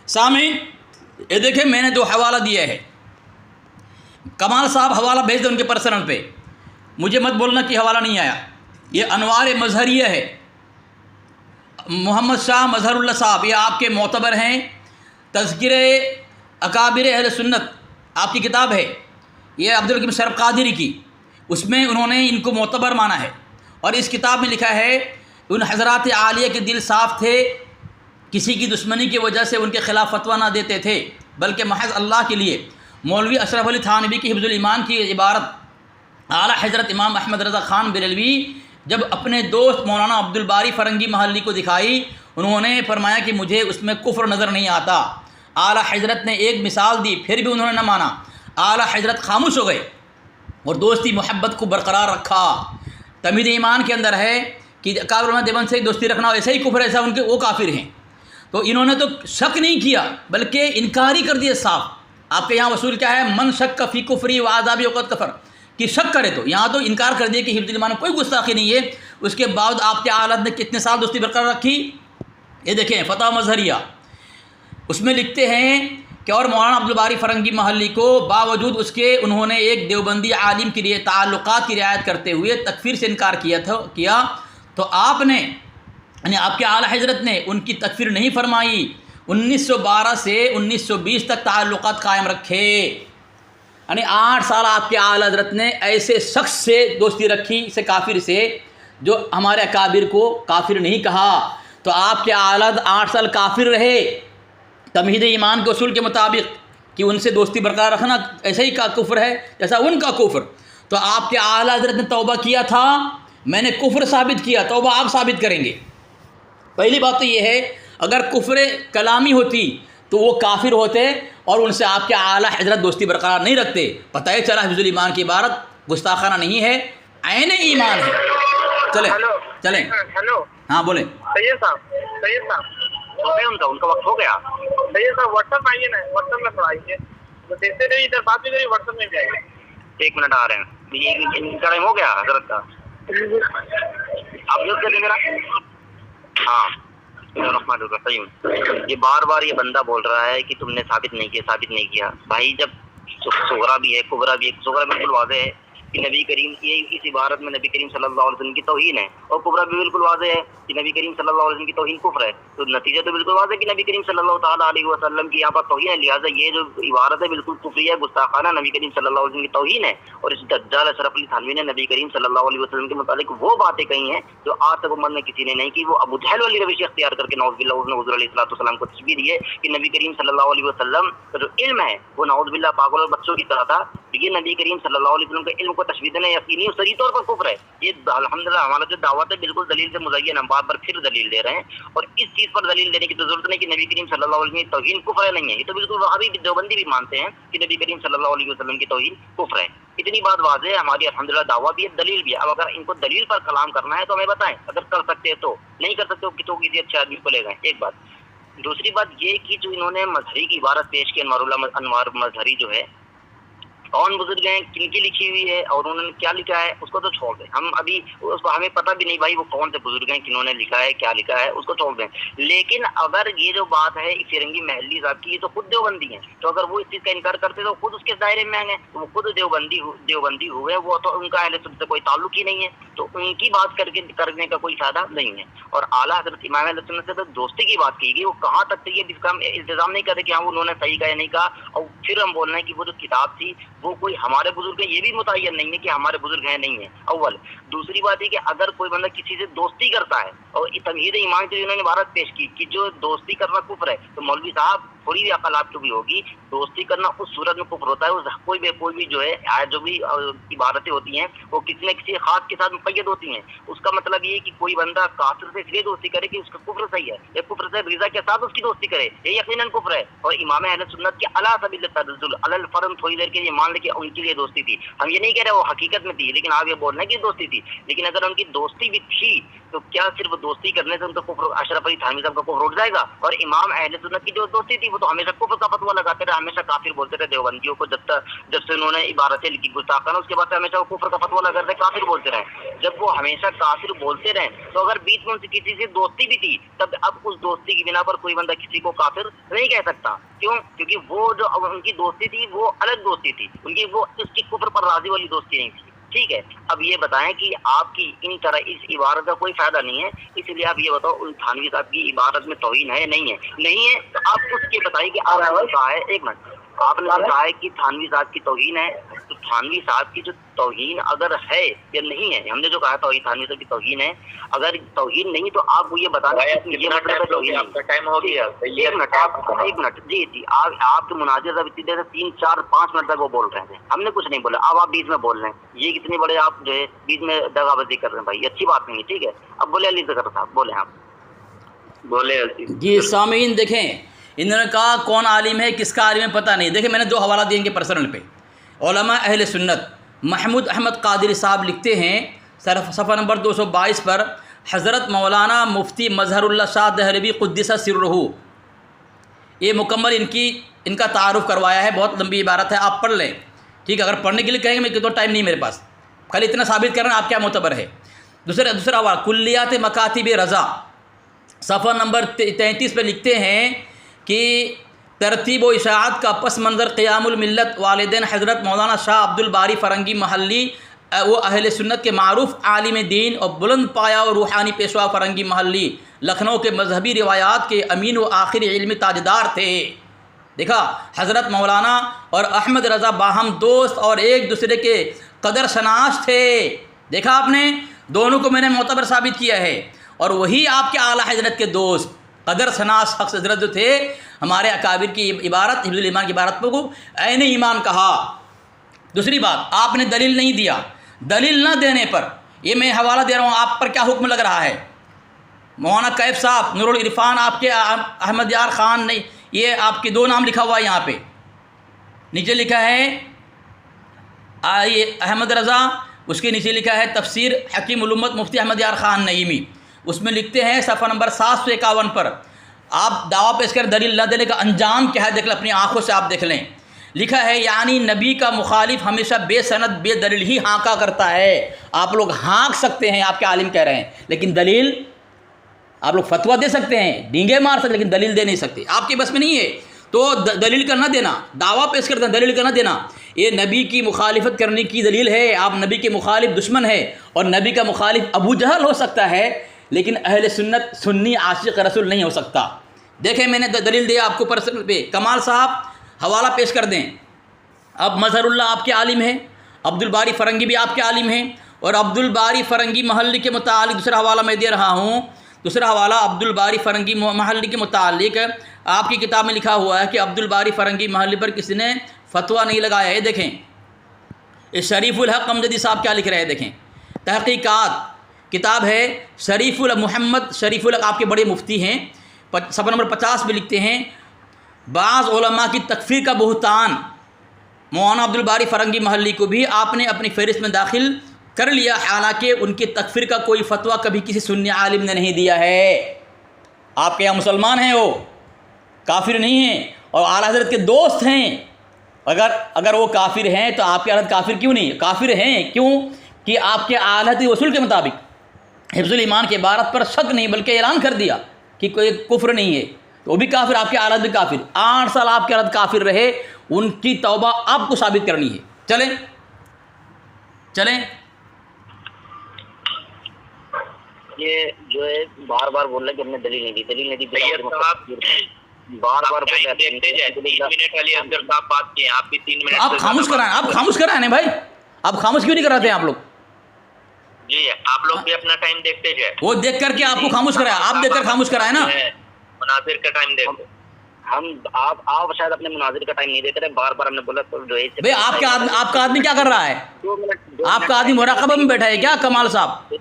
سامعین یہ دیکھیں میں نے جو حوالہ دیا ہے، کمال صاحب حوالہ بھیج دیں ان کے پرسنل پہ، مجھے مت بولنا کہ حوالہ نہیں آیا. یہ انوار مظہریہ ہے، محمد شاہ مظہر اللہ صاحب، یہ آپ کے معتبر ہیں. تذکرہ اکابر اہل سنت آپ کی کتاب ہے، یہ عبدالحکیم شرف قادری کی، اس میں انہوں نے ان کو معتبر مانا ہے. اور اس کتاب میں لکھا ہے ان حضرات عالیہ کے دل صاف تھے، کسی کی دشمنی کی وجہ سے ان کے خلاف فتویٰ نہ دیتے تھے بلکہ محض اللہ کے لیے. مولوی اشرف علی تھانوی کی حفظ الایمان کی عبارت، اعلیٰ حضرت امام احمد رضا خان بریلوی جب اپنے دوست مولانا عبدالباری فرنگی محلی کو دکھائی، انہوں نے فرمایا کہ مجھے اس میں کفر نظر نہیں آتا. اعلیٰ حضرت نے ایک مثال دی، پھر بھی انہوں نے نہ مانا. اعلیٰ حضرت خاموش ہو گئے اور دوستی محبت کو برقرار رکھا. تمہید ایمان کے اندر ہے کہ اکابر علماء دیوبند سے دوستی رکھنا ایسا ہی کفر، ایسا ان کے وہ کافر ہیں. تو انہوں نے تو شک نہیں کیا بلکہ انکار ہی کر دیا صاف. آپ کے یہاں اصول کیا ہے؟ من شک فی کفری و عذابی وقت کفر، کہ شک کرے تو یہاں تو انکار کر دیا کہ حفظ الایمان میں کوئی گستاخی نہیں ہے. اس کے بعد آپ کے اعلیٰ نے کتنے سال دوستی برقرار رکھی؟ یہ دیکھیں فتح مظہریہ، اس میں لکھتے ہیں کہ اور مولانا عبدالباری فرنگی محلی کو باوجود اس کے انہوں نے ایک دیوبندی عالم کے لیے تعلقات کی رعایت کرتے ہوئے تکفیر سے انکار کیا تو آپ نے یعنی آپ کے اعلیٰ حضرت نے ان کی تکفیر نہیں فرمائی. 1912 سے 1920 تک تعلقات قائم رکھے، یعنی 8 سال آپ کے اعلیٰ حضرت نے ایسے شخص سے دوستی رکھی، اسے کافر سے، جو ہمارے اکابر کو کافر نہیں کہا. تو آپ کے اعلیٰ 8 سال کافر رہے تمہید ایمان کے اصول کے مطابق کہ ان سے دوستی برقرار رکھنا ایسا ہی کا کفر ہے جیسا ان کا کفر. تو آپ کے اعلیٰ حضرت نے توبہ کیا تھا، میں نے کفر ثابت کیا، توبہ آپ ثابت کریں گے. پہلی بات تو یہ ہے اگر کفر کلامی ہوتی تو وہ کافر ہوتے اور ان سے آپ کے اعلیٰ حضرت دوستی برقرار نہیں رکھتے. پتہ ہی چلا حفظ الایمان کی عبارت گستاخانہ نہیں ہے، عین ایمان ہے. چلیں ہلو ہاں بولیں. سید صاحب ہو گیا ان کا وقت ہو گیا. سید صاحب واٹس ایپ آئیے نا، واٹس ایپ میں پڑھائیے، دیکھتے رہیے ادھر بات بھی کریے، واٹس ایپ میں بھی آئیے. 1 منٹ آ رہے ہیں. ان کا ٹائم ہو گیا حضرت کا، آپ یوز کر دیں میرا. ہاں الرحمن الرحیم. یہ بار بار یہ بندہ بول رہا ہے کہ تم نے ثابت نہیں کیا. بھائی جب صغرا بھی ہے کبرا بھی ہے. صغرا بالکل واضح ہے کہ نبی کریم یہ اس عبارت میں نبی کریم صلی اللہ علیہ وسلم کی توہین ہے, اور کبرا بھی بالکل واضح ہے کہ نبی کریم صلی اللہ علیہ وسلم کی توہین کفر ہے. تو نتیجہ تو بالکل واضح ہے کہ نبی کریم صلی اللہ تعالیٰ علیہ وسلم کی یہاں پر توہین ہے. لہٰذا یہ جو عبارت ہے بالکل کفری ہے, گستاخانہ نبی کریم صلی اللہ علیہ وسلم کی توہین ہے. اور اس دجال اشرف علی تھانوی نے نبی کریم صلی اللہ علیہ وسلم کے متعلق وہ باتیں کہی ہیں جو آج تک امت میں کسی نے نہیں کی. وہ ابو جہل والی روش اختیار کر کے نعوذ باللہ اس نے حضور علیہ السلام کو تشبیہ دی ہے کہ نبی کریم صلی اللہ علیہ وسلم کا جو علم ہے وہ نعوذ باللہ پاگل اور بچوں کی طرح تھا. یہ نبی کریم صلی اللہ علیہ وسلم کے علم کو تشبیہ دینا یقینی اور صریح طور پر کفر ہے. یہ الحمدللہ ہمارا جو دعوت ہے بالکل دلیل سے مزین, ہم بار بار پھر دلیل دے رہے ہیں. اور اس چیز پر دلیل دینے کی تو ضرورت نہیں کہ نبی کریم صلی اللہ علیہ وسلم کی توہین کفر ہے نہیں ہے. یہ تو بالکل وہابی دیوبندی بھی مانتے ہیں کہ نبی کریم صلی اللہ علیہ وسلم کی توہین کفر ہے. اتنی بات واضح ہے, ہماری الحمدللہ دعویٰ بھی ہے, دلیل بھی ہے. اب اگر ان کو دلیل پر کلام کرنا ہے تو ہمیں بتائیں, اگر کر سکتے ہیں تو, نہیں کر سکتے تو کسی اچھے آدمی کو لے گئے. ایک بات. دوسری بات یہ کہ جو انہوں نے مظہری کی عبارت پیش کی, انوار مظہری جو ہے, کون بزرگ ہیں, کن کی لکھی ہوئی ہے اور انہوں نے کیا لکھا ہے اس کو تو چھوڑ دیں. ہم ابھی اس کو ہمیں پتہ بھی نہیں بھائی وہ کون سے بزرگ ہیں, کنہوں نے لکھا ہے, کیا لکھا ہے, اس کو چھوڑ دیں. لیکن اگر یہ جو بات ہے فرنگی محلی صاحب کی, یہ تو خود دیوبندی ہیں, تو اگر وہ اس چیز کا انکار کرتے تو خود اس کے دائرے میں آئیں گے. تو وہ خود دیوبندی ہوئے, وہ تو ان کا اہل سنت سے کوئی تعلق ہی نہیں ہے, تو ان کی بات کرنے کا کوئی فائدہ نہیں ہے. اور اعلیٰ حضرت امام اہل سنت سے تو دوستی کی بات کی گئی, وہ کہاں تک تھی یہ التزام نہیں کرتے کہ ہاں انہوں نے صحیح کہا یا نہیں کہا. اور پھر ہم بول رہے ہیں کہ وہ جو کتاب تھی وہ کوئی ہمارے بزرگ ہیں, یہ بھی متعین نہیں ہے کہ ہمارے بزرگ ہیں نہیں ہیں اول. دوسری بات ہے کہ اگر کوئی بندہ کسی سے دوستی کرتا ہے, اور تمہید ایمان سے انہوں نے عبارت پیش کی کہ جو دوستی کرنا کفر ہے, تو مولوی صاحب تھوڑی بھی عقل آپ کو بھی ہوگی, دوستی کرنا اس صورت میں کفر ہوتا ہے. کوئی بھی جو ہے جو بھی عبارتیں ہوتی ہیں وہ کسی نہ کسی خاص کے ساتھ مقید ہوتی ہیں. اس کا مطلب یہ کہ کوئی بندہ کافر سے اس لیے دوستی کرے کہ اس کا کفر صحیح ہے, یا کفر سے رضا کے ساتھ اس کی دوستی کرے, یہ یقیناً کفر ہے. اور امام اہل سنت کے علی سبیل التنزل علی الفرض تھوڑی دیر کے لیے مان لے کہ ان کے لیے دوستی تھی. ہم یہ نہیں کہہ رہے وہ حقیقت میں تھی, لیکن آپ یہ بول رہے ہیں کہ دوستی تھی. لیکن اگر ان کی دوستی بھی تھی تو کیا صرف دوستی کرنے سے ان کا کفر, اشرف علی تھانوی صاحب کا کفر اٹھ جائے گا؟ اور امام اہل سنت کی جو دوستی تھی وہ تو ہمیشہ کفر کا فتویٰ لگاتے رہے, ہمیشہ کافر بولتے رہے دیوبندیوں کو. جب سے انہوں نے عبارتیں لکھی گستاخانہ, اس کے بعد سے ہمیشہ وہ کفر کا فتویٰ لگاتے رہے, کافر بولتے رہے. جب وہ ہمیشہ کافر بولتے رہے تو اگر بیچ میں ان سے کسی سے دوستی بھی تھی, تب اب اس دوستی کی بنا پر کوئی بندہ کسی کو کافر نہیں کہہ سکتا. کیوں؟ کیونکہ وہ جو ان کی دوستی تھی وہ الگ دوستی تھی, ان کی وہ اس کی کفر پر راضی والی دوستی نہیں تھی. ٹھیک ہے, اب یہ بتائیں کہ آپ کی ان طرح اس عبارت کا کوئی فائدہ نہیں ہے, اس لیے آپ یہ بتاؤ ان تھانوی صاحب کی عبارت میں توہین ہے نہیں ہے؟ نہیں ہے تو آپ اس کے بتائیے کہ آپ نے کہا ہے, ایک منٹ, آپ نے کہا ہے کہ تھانوی صاحب کی توہین ہے, تو تھانوی صاحب کی جو توہین اگر ہے یا نہیں ہے, ہم نے جو کہا توہین تھانوی صاحب کی توہین ہے, اگر توہین نہیں تو آپ وہ یہ بتانا یہ مطلب توہین نہیں. ایک منٹ, جی آپ کے مناظر صاحب اتنی دیر سے 3 4 5 منٹ تک وہ بول رہے تھے, ہم نے کچھ نہیں بولا. اب آپ بیچ میں بول رہے ہیں, یہ کتنے بڑے آپ جو ہے بیچ میں دغا بازی کر رہے ہیں بھائی, یہ اچھی بات نہیں ہے. ٹھیک ہے, اب بولے علی ذکر صاحب, بولے آپ, بولے. جی سامعین دیکھیں, انہوں نے کہا کون عالم ہے, کس کا عالم ہے پتہ نہیں. دیکھیں میں نے 2 حوالہ دیں گے پرسنل پہ. علماء اہل سنت محمود احمد قادری صاحب لکھتے ہیں صفحہ نمبر 222 پر, حضرت مولانا مفتی مظہر اللہ شاہ دہلوی قدس سرہ, یہ مکمل ان کا تعارف کروایا ہے. بہت لمبی عبارت ہے, آپ پڑھ لیں. ٹھیک ہے, اگر پڑھنے کے لیے کہیں گے میں تو ٹائم نہیں میرے پاس, خالی اتنا ثابت کرنا آپ کیا معتبر ہے. دوسرا حوالہ کلیات مکاتب رضا صفحہ نمبر 33 پہ لکھتے ہیں کہ ترتیب و اشاعت کا پس منظر قیام الملت والدین حضرت مولانا شاہ عبد الباری فرنگی محلی, وہ اہل سنت کے معروف عالم دین اور بلند پایا اور روحانی پیشوا فرنگی محلی, لکھنؤ کے مذہبی روایات کے امین و آخری علمی تاجدار تھے. دیکھا, حضرت مولانا اور احمد رضا باہم دوست اور ایک دوسرے کے قدر شناس تھے. دیکھا آپ نے, دونوں کو میں نے معتبر ثابت کیا ہے. اور وہی آپ کے اعلیٰ حضرت کے دوست قدر شناس شخص حضرت جو تھے, ہمارے اکابر کی عبارت حفظ الایمان کی عبارت کو عین ایمان کہا. دوسری بات, آپ نے دلیل نہیں دیا. دلیل نہ دینے پر یہ میں حوالہ دے رہا ہوں, آپ پر کیا حکم لگ رہا ہے. مولانا کیف صاحب نور العرفان, آپ کے احمد یار خان نہیں, یہ آپ کے 2 نام لکھا ہوا ہے یہاں پہ, نیچے لکھا ہے احمد رضا, اس کے نیچے لکھا ہے تفسیر حکیم الامت مفتی احمد یار خان نعیمی. اس میں لکھتے ہیں صفحہ نمبر 751 پر, آپ دعویٰ پیش کر دلیل نہ دینے کا انجام کیا ہے دیکھ لیں, اپنی آنکھوں سے آپ دیکھ لیں. لکھا ہے یعنی نبی کا مخالف ہمیشہ بے سند بے دلیل ہی ہانکا کرتا ہے. آپ لوگ ہانک سکتے ہیں, آپ کے عالم کہہ رہے ہیں, لیکن دلیل آپ لوگ فتویٰ دے سکتے ہیں, ڈینگے مار سکتے, لیکن دلیل دے نہیں سکتے, آپ کے بس میں نہیں ہے. تو دلیل کا نہ دینا، دعویٰ پیش کرتے ہیں دلیل کا نہ دینا، یہ نبی کی مخالفت کرنے کی دلیل ہے، آپ نبی کے مخالف دشمن ہے، اور نبی کا مخالف ابو جہل ہو سکتا ہے لیکن اہل سنت سنی عاشق رسول نہیں ہو سکتا۔ دیکھیں میں نے دلیل دیا آپ کو پرسنل پہ، کمال صاحب حوالہ پیش کر دیں۔ اب مظہر اللہ آپ کے عالم ہیں، عبد الباری فرنگی بھی آپ کے عالم ہیں، اور عبد الباری فرنگی محلی کے متعلق دوسرا حوالہ میں دے رہا ہوں، دوسرا حوالہ عبد الباری فرنگی محلی کے متعلق آپ کی کتاب میں لکھا ہوا ہے کہ عبد الباری فرنگی محلی پر کسی نے فتویٰ نہیں لگایا ہے۔ دیکھیں یہ شریف الحق امجدی صاحب کیا لکھ رہے ہیں، دیکھیں تحقیقات کتاب ہے شریف محمد شریف الحق، آپ کے بڑے مفتی ہیں، صفحہ نمبر 50 میں لکھتے ہیں بعض علماء کی تکفیر کا بہتان مولانا عبد الباری فرنگی محلی کو بھی آپ نے اپنی فہرست میں داخل کر لیا، حالانکہ ان کی تکفیر کا کوئی فتویٰ کبھی کسی سنی عالم نے نہیں دیا ہے۔ آپ کے یہاں مسلمان ہیں، وہ کافر نہیں ہیں اور اعلیٰ حضرت کے دوست ہیں۔ اگر وہ کافر ہیں تو آپ کے اعلیٰ حضرت کافر کیوں نہیں؟ کافر ہیں کیوں کہ آپ کے اعلیٰ حضرت اصول کے مطابق حفظ الایمان کے عبارت پر شک نہیں بلکہ اعلان کر دیا کہ کوئی کفر نہیں ہے، تو وہ بھی کافر، آپ کے اعلیٰ حضرت بھی کافر، 8 سال آپ کے اعلیٰ حضرت کافر رہے، ان کی توبہ آپ کو ثابت کرنی ہے۔ چلیں یہ جو ہے بار بار بول رہا ہے کہ ہم نے دلیل نہیں دی، دلیل نہیں دی، بار بار بول رہا ہے۔ 3 منٹ والی افضل صاحب بات کیے، آپ بھی 3 منٹ۔ آپ خاموش کرائیں، آپ خاموش کرائیں نا بھائی، آپ خاموش کیوں نہیں کراتے ہیں آپ لوگ؟ جی آپ لوگ بھی اپنا ٹائم دیکھتے جائیں، وہ دیکھ کر کے آپ کو خاموش کرائیں، آپ دیکھ کر خاموش کرائیں نا۔ مناظر کا ٹائم دیکھتے آپ شاید اپنے مناظر کا ٹائم نہیں دیکھ رہے، بار بار ہم نے بولا تو جو ہے بھائی آپ کا آدمی کیا کر رہا ہے؟ آپ کا آدمی مراقبہ میں بیٹھا ہے کیا کمال صاحب؟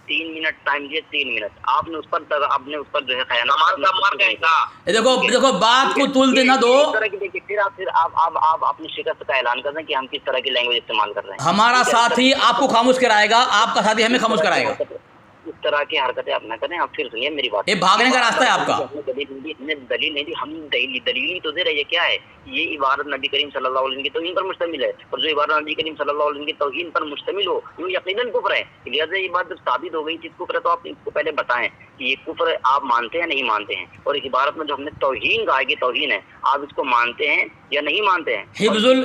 3 منٹ ٹائم دیے، 3 منٹ آپ نے اس پر جو ہے خیانت۔ دیکھو بات کو تول دے نہ دو، پھر آپ اپنی شکست کا اعلان کر دیں کہ ہم کس طرح کی لینگویج استعمال کر رہے ہیں۔ ہمارا ساتھی آپ کو خاموش کرائے گا، آپ کا ساتھی ہمیں خاموش کرائے گا۔ اس طرح کی حرکتیں آپ نہ کریں۔ آپ پھر سنیے میری بات، یہ بھاگنے کا راستہ ہے آپ کا۔ دلیل نہیں دی، ہم دلیل ہی تو دے رہے ہیں۔ کیا ہے یہ عبارت نبی کریم صلی اللہ علیہ وسلم کی توہین پر مشتمل ہے، اور جو عبارت نبی کریم صلی اللہ علیہ وسلم کی توہین پر مشتمل ہو وہ یقیناً کفر ہے۔ لہٰذا یہ بات جب ثابت ہو گئی چیز کفر ہے تو آپ اس کو پہلے بتائیں کہ یہ کفر آپ مانتے ہیں نہیں مانتے ہیں، اور اس عبارت میں جو ہم نے توہین کہا کہ توہین ہے، آپ اس کو مانتے ہیں یا نہیں مانتے ہیں،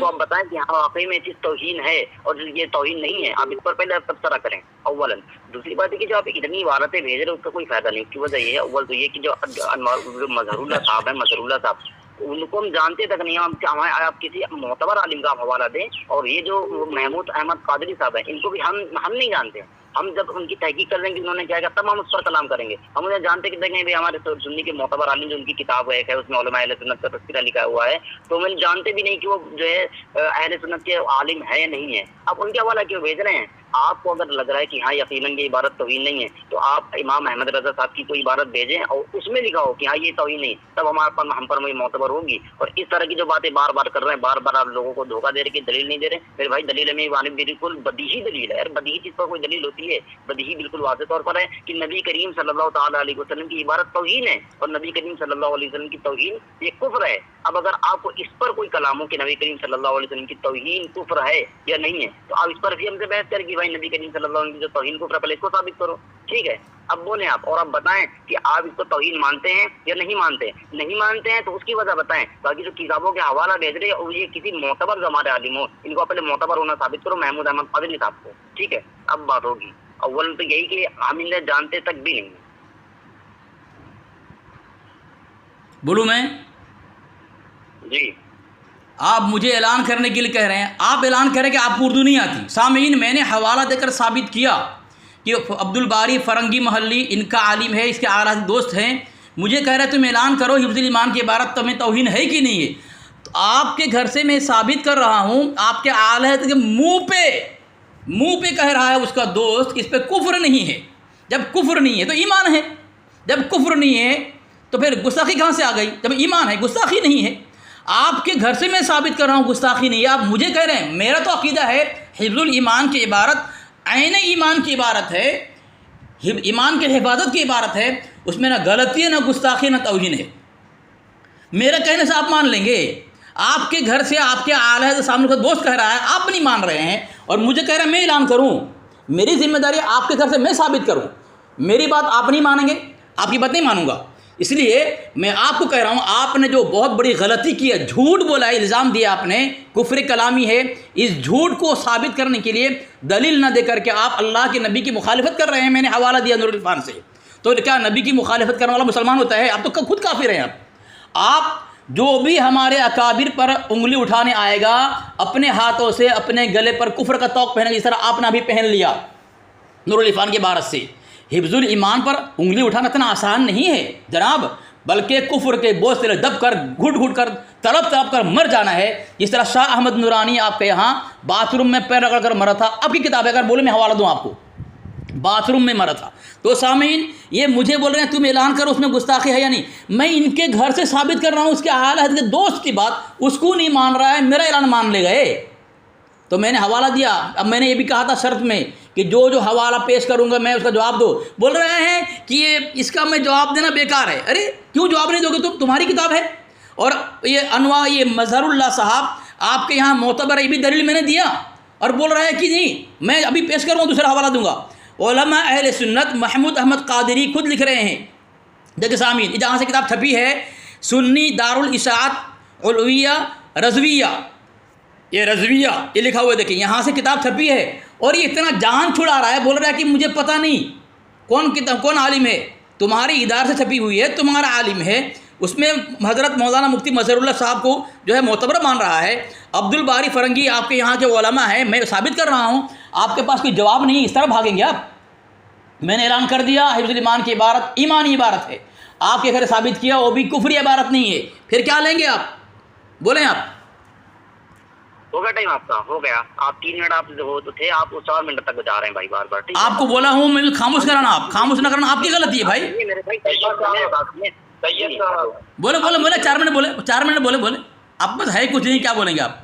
آپ بتائیں کہ ہاں واقعی میں چیز توہین ہے اور یہ توہین نہیں ہے، آپ اس پر پہلے تبصرہ کریں اولاً۔ دوسری بات ہے کہ جو آپ اتنی عبارتیں بھیج رہے ہیں اس کا کوئی فائدہ نہیں، کی وجہ یہ ہے اول تو یہ کہ جو مظہر اللہ صاحب ہیں، مظہر اللہ صاحب ان کو ہم جانتے تک نہیں، آپ کسی معتبر عالم کا حوالہ دیں، اور یہ جو محمود احمد قادری صاحب ہیں ان کو بھی ہم نہیں جانتے ہیں۔ ہم جب ان کی تحقیق کر لیں گے انہوں نے کیا کہا تب ہم اس پر کلام کریں گے۔ ہم انہیں جانتے کہ دیکھیں ہمارے سنی کے معتبر عالم جو ان کی کتاب ہے اس میں علماء اہل سنت کا تذکرہ لکھا ہوا ہے، تو ہم جانتے بھی نہیں کہ وہ جو ہے اہل سنت کے عالم ہے یا نہیں ہے۔ آپ ان کے حوالہ کیوں بھیج رہے ہیں؟ آپ کو اگر لگ رہا ہے کہ ہاں یقیناً یہ عبارت توہین نہیں ہے تو آپ امام احمد رضا صاحب کی کوئی عبارت بھیجیں اور اس میں لکھا ہو کہ ہاں یہ توہین نہیں، تب ہم پر معتبر ہوگی۔ اور اس طرح کی جو باتیں بار بار کر رہے ہیں، بار بار آپ لوگوں کو دھوکہ دے رہے کہ دلیل نہیں دے رہے، میرے بھائی دلیل میں بالکل بدیہی دلیل ہے۔ بدیہی چیز پر کوئی دلیل ہوتی ہے؟ بدیہی بالکل واضح طور پر ہے کہ نبی کریم صلی اللہ تعالیٰ علیہ وسلم کی عبارت توہین ہے، اور نبی کریم صلی اللہ علیہ وسلم کی توہین یہ کفر ہے۔ اب اگر آپ کو اس پر کوئی کلام ہو کہ نبی کریم صلی اللہ علیہ وسلم کی توہین کفر ہے یا نہیں ہے، تو آپ اس پر بھی ہم سے بحث کریں کہ بھائی نبی کریم صلی اللہ علیہ وسلم کی جو توہین کفر ہے پہلے اس کو ثابت کرو، ٹھیک ہے؟ اب بولیں آپ، اور آپ بتائیں کہ آپ اس کو توہین مانتے ہیں یا نہیں مانتے ہیں۔ نہیں مانتے ہیں تو اس کی وجہ بتائیں، باقی جو کتابوں کے حوالہ بھیج رہے ہیں یہ کسی معتبر جو ہمارے عالم ہو ان کو پہلے معتبر ہونا ثابت کرو، محمود احمد قادری صاحب کو، ٹھیک ہے؟ اب بات ہوگی۔ اول تو یہی کہ ہم انہیں جانتے تک بھی نہیں۔ بولوں میں؟ جی آپ مجھے اعلان کرنے کے لیے کہہ رہے ہیں، آپ اعلان کریں کہ آپ کو اردو نہیں آتی۔ سامعین میں نے حوالہ دے کر ثابت کیا کہ عبد الباری فرنگی محلی ان کا عالم ہے، اس کے اعلیٰ دوست ہیں، مجھے کہہ رہے تم اعلان کرو حفظ الایمان کی عبارت تمہیں توہین ہے کہ نہیں ہے، تو آپ کے گھر سے میں ثابت کر رہا ہوں، آپ کے اعلیٰ کے منہ پہ کہہ رہا ہے اس کا دوست اس پہ کفر نہیں ہے۔ جب کفر نہیں ہے تو ایمان ہے، جب کفر نہیں ہے تو پھر گستاخی کہاں سے آ گئی؟ جب ایمان ہے گستاخی نہیں ہے۔ آپ کے گھر سے میں ثابت کر رہا ہوں گستاخی نہیں ہے، آپ مجھے کہہ رہے ہیں میرا تو عقیدہ ہے حفظ الایمان کی عبارت عین ایمان کی عبارت ہے، ایمان کی حفاظت کی عبارت ہے، اس میں نہ غلطی ہے، نہ گستاخی، نہ توہین ہے۔ میرے کہنے سے آپ مان لیں گے؟ آپ کے گھر سے آپ کے اعلیٰ حضرت سامنے کا دوست کہہ رہا ہے، آپ نہیں مان رہے ہیں، اور مجھے کہہ رہے ہیں میں اعلان کروں، میری ذمہ داری آپ کے گھر سے میں ثابت کروں، میری بات آپ نہیں مانیں گے، آپ کی بات نہیں مانوں گا۔ اس لیے میں آپ کو کہہ رہا ہوں، آپ نے جو بہت بڑی غلطی کی ہے، جھوٹ بولا ہے، الزام دیا آپ نے، کفر کلامی ہے، اس جھوٹ کو ثابت کرنے کے لیے دلیل نہ دے کر کے آپ اللہ کے نبی کی مخالفت کر رہے ہیں۔ میں نے حوالہ دیا نور العرفان سے، تو کیا نبی کی مخالفت کرنے والا مسلمان ہوتا ہے؟ آپ تو خود کافر ہیں۔ آپ جو بھی ہمارے اکابر پر انگلی اٹھانے آئے گا، اپنے ہاتھوں سے اپنے گلے پر کفر کا طوق پہنے گا، جس طرح آپ نے ابھی پہن لیا نور العرفان کی عبارت سے۔ حفظ الایمان پر انگلی اٹھانا اتنا آسان نہیں ہے جناب، بلکہ کفر کے بوجھ سے دب کر، گھٹ گھٹ کر، تڑپ تڑپ کر مر جانا ہے۔ جس طرح شاہ احمد نورانی آپ کے یہاں باتھ روم میں پیر رگڑ کر مرا تھا، اب کی کتاب ہے، اگر بولے میں حوالہ دوں آپ کو، باتھ روم میں مرا تھا۔ تو سامعین یہ مجھے بول رہے ہیں تم اعلان کرو اس میں گستاخی ہے یا نہیں، میں ان کے گھر سے ثابت کر رہا ہوں، اس کے اعلیٰ حضرت کے دوست کی بات، اس کو نہیں مان رہا ہے، میرا اعلان مان لے گئے۔ تو میں نے حوالہ دیا، اب میں نے یہ بھی کہا تھا شرط میں کہ جو حوالہ پیش کروں گا میں اس کا جواب دو۔ بول رہے ہیں کہ یہ اس کا میں جواب دینا بیکار ہے۔ ارے کیوں جواب نہیں دو گے؟ تمہاری کتاب ہے، اور یہ انواع، یہ مظہر اللہ صاحب آپ کے یہاں معتبر، یہ بھی دلیل میں نے دیا، اور بول رہا ہے کہ نہیں میں ابھی پیش کروں، دوسرا حوالہ دوں گا۔ علماء اہل سنت محمود احمد قادری خود لکھ رہے ہیں، دیکھیں سامعین، جہاں سے کتاب چھپی ہے، سنی دار الاشاعت علویہ رضویہ، یہ رضویہ یہ لکھا ہوا ہے، دیکھیں یہاں سے کتاب چھپی ہے، اور یہ اتنا جان چھڑا رہا ہے، بول رہا ہے کہ مجھے پتہ نہیں کون عالم ہے، تمہاری ادارے سے چھپی ہوئی ہے، تمہارا عالم ہے، اس میں حضرت مولانا مفتی مظہر اللہ صاحب کو جو ہے معتبر مان رہا ہے۔ عبد الباری فرنگی آپ کے یہاں کے علماء ہیں، میں ثابت کر رہا ہوں، آپ کے پاس کوئی جواب نہیں، اس طرح بھاگیں گے آپ؟ میں نے اعلان کر دیا حفظ الایمان کی عبارت ایمانی عبارت ہے، آپ کے گھر ثابت کیا وہ بھی کفری عبارت نہیں ہے، پھر کیا لیں گے آپ؟ بولیں آپ؟ ہو گیا ٹائم آپ کا، ہو گیا، آپ 3 منٹ آپ وہ تو تھے، آپ 4 منٹ تک بتا رہے ہیں بھائی، بار بار۔ ٹھیک ہے، آپ کو بولا ہوں میں خاموش کرانا، آپ خاموش نہ کرنا آپ کی غلطی ہے بھائی۔ میرے بھائی بولے 4 منٹ بولے، آپ بس ہے کچھ نہیں، کیا بولیں گے آپ؟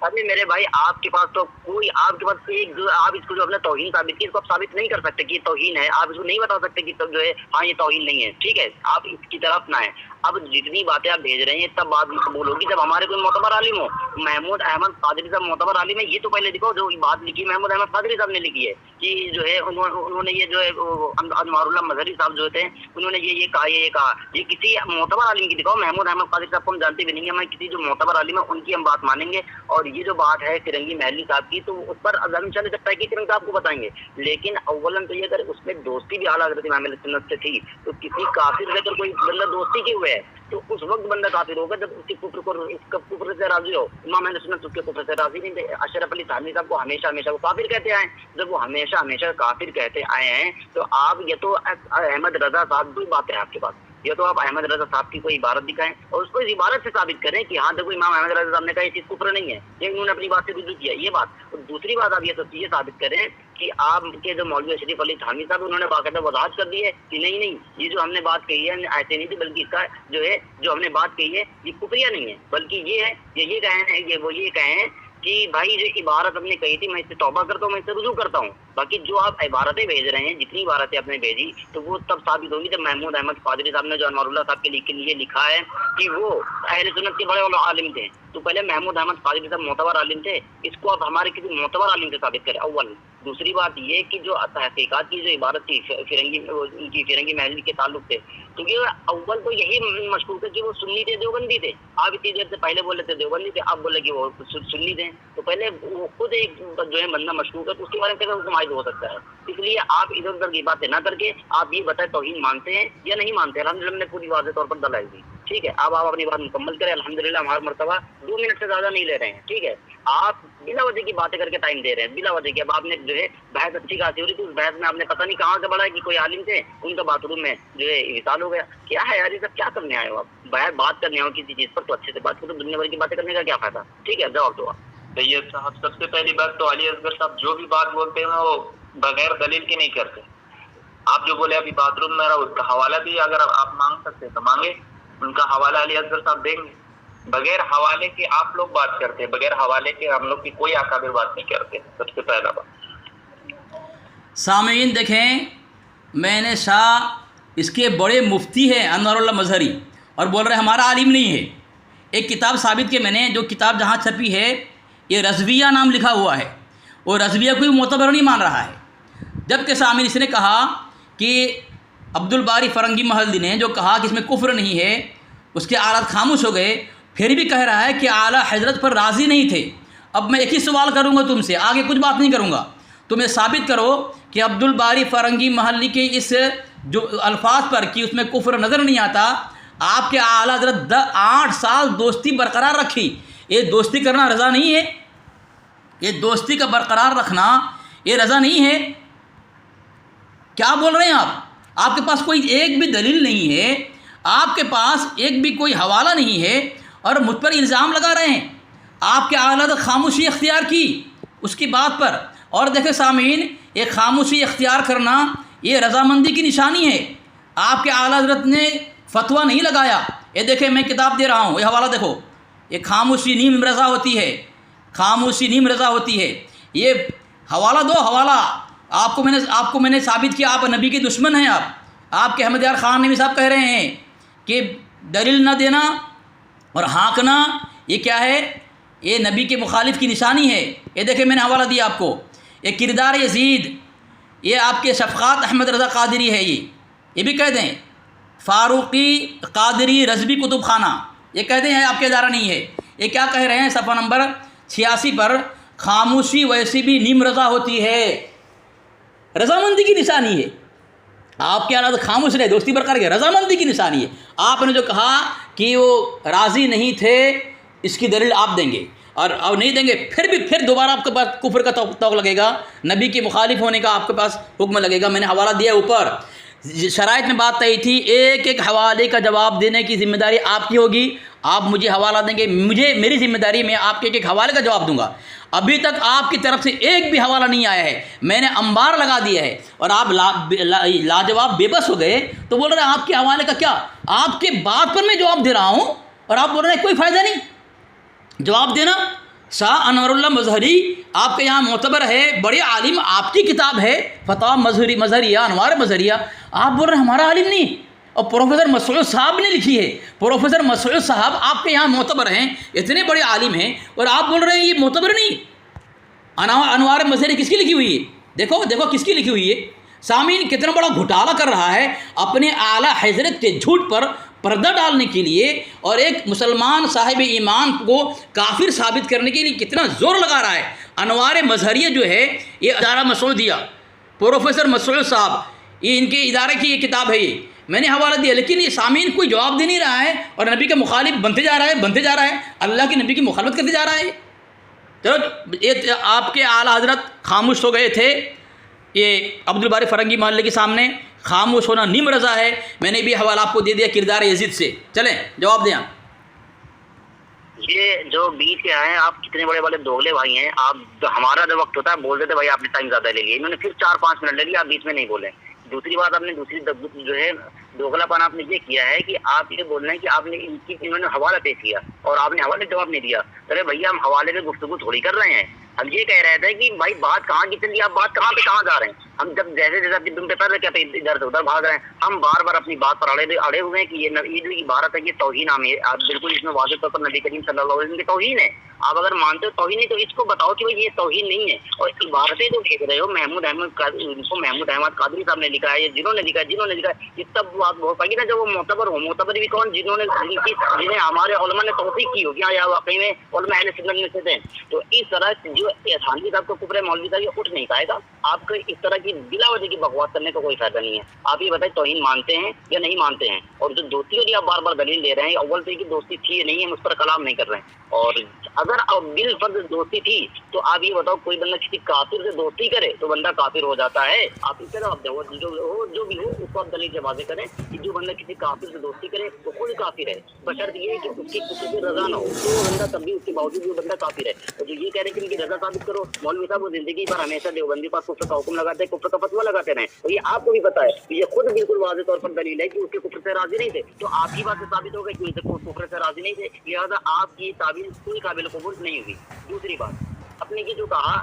ابھی میرے بھائی آپ کے پاس تو کوئی، آپ کے پاس ایک جو آپ اس کو جو اپنے توہین ثابت کی، اس کو آپ ثابت نہیں کر سکتے کہ یہ توہین ہے، آپ اس کو نہیں بتا سکتے کہ جو ہے ہاں یہ توہین نہیں ہے، ٹھیک ہے، آپ اس کی طرف نہ ہیں۔ اب جتنی باتیں آپ بھیج رہے ہیں تب بات قبول ہوگی جب ہمارے کوئی معتبر عالم ہو۔ محمود احمد قادری صاحب معتبر عالم ہے، یہ تو پہلے دکھاؤ، جو بات لکھی محمود احمد قادری صاحب نے لکھی ہے کہ جو ہے انہوں نے یہ جو ہے انوار اللہ مظہری صاحب جو تھے انہوں نے یہ کہا، یہ کہا، یہ کسی معتبر عالم کی دکھاؤ۔ محمود احمد قادری صاحب کو ہم جانتے بھی نہیں ہیں، ہمیں کسی جو معتبر عالم ہے ان کی ہم بات مانیں گے، اور یہ جو بات ہے فرنگی محلی صاحب کی تو اس پر ان شاء اللہ جب تحقیق کریں گے آپ کو بتائیں گے۔ لیکن اولاً تو یہ اگر اس میں دوستی بھی اعلیٰ حضرت امام اہل سنت سے تھی تو کسی کافر سے اگر کوئی بندہ دوستی کی ہوئے ہے تو اس وقت بندہ کافر ہوگا جب اس کی کفر سے راضی ہو۔ امام اہل سنت اس کے کفر سے راضی نہیں تھے۔ اشرف علی تھانوی صاحب کو ہمیشہ وہ کافر کہتے آئے ہیں، جب وہ ہمیشہ کافر کہتے آئے ہیں تو آپ یہ تو احمد رضا صاحب کی بات ہے آپ کے پاس، یا تو آپ احمد رضا صاحب کی کوئی عبارت دکھائیں اور اس کو اس عبارت سے ثابت کریں کہ ہاں دیکھو امام احمد رضا صاحب نے کہا یہ چیز کفر نہیں ہے، یہ انہوں نے اپنی بات سے رجوع کیا، یہ بات۔ اور دوسری بات آپ یہ ثابت کریں کہ آپ کے جو مولوی اشرف علی تھانوی صاحب انہوں نے باقاعدہ وضاحت کر دی ہے کہ نہیں یہ جو ہم نے بات کہی ہے ایسے نہیں تھی، بلکہ اس کا جو ہے جو ہم نے بات کہی ہے یہ کفریہ نہیں ہے، بلکہ یہ ہے یہ کہیں کہ بھائی جو عبارت ہم نے کہی تھی میں اس سے توبہ کرتا ہوں، میں اس سے رجوع کرتا ہوں۔ باقی جو آپ عبارتیں بھیج رہے ہیں، جتنی عبارتیں آپ نے بھیجی تو وہ تب ثابت ہوگی جب محمود احمد قادری صاحب نے جو انوار اللہ صاحب کے لیے لکھا ہے کہ وہ اہل سنت کے بڑے عالم تھے، تو پہلے محمود احمد قادری صاحب معتبر عالم تھے، اس کو آپ ہمارے کسی معتبر عالم سے ثابت کریں اول۔ دوسری بات یہ کہ جو تحقیقات کی جو عبارت تھی فرنگی محلی کے تعلق سے، کیونکہ اول تو یہی مشکوک ہے کہ وہ سنی تھے، دیوبندی تھے۔ آپ اتنی دیر سے پہلے بولے تھے دیوبندی تھے، آپ بولے کہ وہ سنی تھے، تو پہلے وہ خود ایک جو ہے بندہ مشکوک ہے تو اس کے بارے میں کیسے حکم عائد ہو سکتا ہے؟ اس لیے آپ ادھر ادھر کی باتیں نہ کر کے آپ یہ بتائیں توہین مانتے ہیں یا نہیں مانتے۔ الحمدللہ نے پوری واضح طور پر دلائی دی، ٹھیک ہے، اب آپ اپنی بات مکمل کریں۔ الحمدللہ ہمارا مرتبہ 2 منٹ سے زیادہ نہیں لے رہے ہیں، ٹھیک ہے، آپ بلا وجہ کی باتیں کر کے ٹائم دے رہے ہیں، بلا وجہ کی۔ اب آپ نے جو ہے بحث اچھی خاصی ہو رہی تھی، اس بحث میں آپ نے پتہ نہیں کہاں سے بڑھا کہ کوئی عالم تھے ان کا باتھ روم میں جو ہے وصال ہو گیا۔ کیا ہے یار، یہ سب کیا کرنے آئے ہو آپ؟ بات کرنے ہو کسی چیز پر تو اچھے سے بات کرو، دنیا بھر کی باتیں کرنے کا کیا فائدہ؟ ٹھیک ہے، جواب دو آپ۔ سید صاحب، سب سے پہلی بات تو علی اصغر صاحب جو بھی بات بولتے ہیں وہ بغیر دلیل کے نہیں کرتے۔ آپ جو بولے ابھی باتھ روم میرا، اس کا حوالہ بھی اگر آپ مانگ سکتے تو مانگے، ان کا حوالہ علی اصغر صاحب دیں گے۔ بغیر حوالے کے آپ لوگ بات کرتے ہیں، بغیر حوالے کے ہم لوگ کی کوئی اکابر بات نہیں کرتے، سب سے پہلا بات۔ سامعین دیکھیں، میں نے شاہ اس کے بڑے مفتی ہیں انوار اللہ مظہری، اور بول رہے ہمارا عالم نہیں ہے۔ ایک کتاب ثابت کی میں نے، جو کتاب جہاں چھپی ہے یہ رضویہ نام لکھا ہوا ہے، اور رضویہ کوئی معتبر نہیں مان رہا ہے، جبکہ سامعین اس نے کہا کہ عبدالباری فرنگی محلدی نے جو کہا کہ اس میں کفر نہیں ہے، اس کے آلات خاموش ہو گئے، پھر بھی کہہ رہا ہے کہ اعلیٰ حضرت پر راضی نہیں تھے۔ اب میں ایک ہی سوال کروں گا تم سے، آگے کچھ بات نہیں کروں گا، تمہیں ثابت کرو کہ عبدالباری فرنگی محلی کے اس جو الفاظ پر کہ اس میں کفر نظر نہیں آتا، آپ کے اعلیٰ حضرت 8 سال دوستی برقرار رکھی۔ یہ دوستی کرنا رضا نہیں ہے؟ یہ دوستی کا برقرار رکھنا یہ رضا نہیں ہے؟ کیا بول رہے ہیں آپ کے پاس کوئی ایک بھی دلیل نہیں ہے، آپ کے پاس ایک بھی کوئی حوالہ نہیں ہے، اور مجھ پر الزام لگا رہے ہیں۔ آپ کے اعلیٰ حضرت خاموشی اختیار کی اس کی بات پر، اور دیکھیں سامعین، یہ خاموشی اختیار کرنا یہ رضامندی کی نشانی ہے۔ آپ کے اعلیٰ حضرت نے فتویٰ نہیں لگایا۔ یہ دیکھیں میں کتاب دے رہا ہوں، یہ حوالہ دیکھو، یہ خاموشی نیم رضا ہوتی ہے، خاموشی نیم رضا ہوتی ہے۔ یہ حوالہ دو، حوالہ آپ کو میں نے ثابت کیا آپ نبی کے دشمن ہیں۔ آپ کے احمد یار خان نبی صاحب کہہ رہے ہیں کہ دلیل نہ دینا اور ہانکنا یہ کیا ہے؟ یہ نبی کے مخالف کی نشانی ہے۔ یہ دیکھیں میں نے حوالہ دیا آپ کو، یہ کردار یزید، یہ آپ کے شفقات احمد رضا قادری ہے، یہ بھی کہہ دیں فاروقی قادری رضوی کتب خانہ، یہ کہتے ہیں آپ کے ادارہ نہیں ہے۔ یہ کیا کہہ رہے ہیں صفحہ نمبر 86 پر؟ خاموشی ویسی بھی نیم رضا ہوتی ہے، رضامندی کی نشانی ہے۔ آپ کے حالات خاموش رہے، دوستی برقرار ہے، رضامندی کی نشانی ہے۔ آپ نے جو کہا کہ وہ راضی نہیں تھے، اس کی دلیل آپ دیں گے، اور اب نہیں دیں گے پھر دوبارہ آپ کے پاس کفر کا توق لگے گا، نبی کے مخالف ہونے کا آپ کے پاس حکم لگے گا۔ میں نے حوالہ دیا اوپر، شرائط میں بات طے تھی، ایک ایک حوالے کا جواب دینے کی ذمہ داری آپ کی ہوگی۔ آپ مجھے حوالہ دیں گے، میری ذمہ داری میں آپ کے ایک ایک حوالے کا جواب دوں گا۔ ابھی تک آپ کی طرف سے ایک بھی حوالہ نہیں آیا ہے، میں نے انبار لگا دیا ہے، اور آپ لاجواب بے بس ہو گئے، تو بول رہے ہیں آپ کے حوالے کا کیا؟ آپ کے بات پر میں جواب دے رہا ہوں، اور آپ بول رہے ہیں کوئی فائدہ نہیں جواب دینا۔ شاہ انور اللہ مظہری آپ کے یہاں معتبر ہے، بڑے عالم، آپ کی کتاب ہے فتاوی مظہریہ، انوار مظہریہ، آپ بول رہے ہیں ہمارا عالم نہیں، اور پروفیسر مسعود صاحب نے لکھی ہے، پروفیسر مسعود صاحب آپ کے یہاں معتبر ہیں، اتنے بڑے عالم ہیں، اور آپ بول رہے ہیں یہ معتبر نہیں۔ انوار مظہری کس کی لکھی ہوئی ہے؟ دیکھو کس کی لکھی ہوئی ہے۔ سامعین کتنا بڑا گھوٹالہ کر رہا ہے اپنے اعلیٰ حضرت کے جھوٹ پر پردہ ڈالنے کے لیے، اور ایک مسلمان صاحب ایمان کو کافر ثابت کرنے کے لیے کتنا زور لگا رہا ہے۔ انوار مظہریہ جو ہے یہ ادارہ مسعودیہ، پروفیسر مسعود صاحب، یہ ان کے ادارے کی یہ کتاب ہے، یہ میں نے حوالہ دیا، لیکن یہ سامعین کوئی جواب دے نہیں رہا ہے، اور نبی کے مخالف بنتے جا رہا ہے، اللہ کے نبی کی مخالفت کرتے جا رہا ہے۔ چلو یہ آپ کے اعلیٰ حضرت خاموش ہو گئے تھے، یہ عبدالباری فرنگی محلے کے سامنے خاموش ہونا نیم رضا ہے۔ میں نے بھی حوالہ آپ کو دے دیا کردار یزید سے، چلیں جواب دیں آپ۔ یہ جو بیچ کے آئے ہیں، آپ کتنے بڑے بڑے دوگلے بھائی ہیں۔ آپ ہمارا جو وقت ہوتا ہے بول دیتے بھائی آپ نے ٹائم زیادہ لے لیا، انہوں نے پھر 4-5 منٹ لے لیا، آپ بیچ میں نہیں بولے۔ دوسری بات آپ نے جو ہے دوگلا پن آپ نے یہ کیا ہے کہ آپ یہ بول رہے ہیں کہ آپ نے انہوں نے حوالہ پیش کیا اور آپ نے حوالے جواب نہیں دیا۔ ارے بھیا ہم حوالے پہ گفتگو تھوڑی کر رہے ہیں، ہم یہ کہہ رہے تھے کہ بھائی بات کہاں کی چل رہی ہے، آپ بات کہاں پہ کہاں جا رہے ہیں۔ ہم جب جیسے اپنی دم پہ پڑھ رہے کیا ادھر سے ادھر بھاگ رہے ہیں، ہم بار بار اپنی بات پر اڑے ہوئے ہیں کہ یہ جو عبارت ہے یہ توہین ہے۔ آپ بالکل اس میں واضح طور پر نبی کریم صلی اللہ علیہ وسلم کی توہین ہے۔ آپ اگر مانتے ہو توہین نہیں تو اس کو بتاؤ کہ بھائی یہ توہین نہیں ہے۔ اور عبارتیں جو دیکھ رہے ہو محمود احمد قادری صاحب نے لکھا ہے، جنہوں نے لکھا ہے یہ سب بات بہت پائی نا، جب وہ معتبر بھی کون، جنہیں ہمارے علماء نے توثیق کی ہوگی یا واقعی میں علماء اہل سنت میں سے تھے۔ تو اس طرح جو تھانوی صاحب کو کفر مولوی صاحب یہ اٹھ نہیں پائے گا۔ آپ کو اس طرح کی بلا وجہ کی بکواس کرنے کا کوئی فائدہ نہیں ہے۔ آپ یہ بتائیں توہین مانتے ہیں یا نہیں مانتے ہیں؟ اور جو دوستی ہو رہی ہے آپ بار بار دلیل دے رہے ہیں، اول سے کہ دوستی تھی یا نہیں ہے، اس پر کلام نہیں کر رہے ہیں۔ اور اگر بالفرض دوستی تھی تو آپ یہ بتاؤ کوئی بندہ کسی کافر سے دوستی کرے تو بندہ کافر ہو جاتا ہے؟ آپ اس طرح جو بھی ہو اس کو آپ دلیل سے واضح کریں کہ جو بندہ کسی کافر سے دوستی کرے وہ خود کافر ہے، بشرط یہ ہے کہ اس کی کسی سے رضا نہ ہو، تو وہ بندہ تب بھی اس کے باوجود وہ بندہ کافر ہے۔ اور جو یہ کہہ رہے ہیں کہ ان کی رضا ثابت کرو، مولوی صاحب وہ زندگی پر ہمیشہ دیوبندی پر کفر کا حکم لگاتے ہیں، کفر کا فتویٰ لگاتے رہے، اور یہ آپ کو بھی پتا ہے، یہ خود بالکل واضح طور پر دلیل ہے کہ اس کے کفر سے راضی نہیں تھے۔ تو آپ کی بات سے ثابت ہو گئی کہ اسے کفر سے راضی نہیں تھے، لہٰذا آپ کی تعبیر کوئی قابل قبول نہیں ہوگی۔ دوسری بات، اپنے کی جو کہا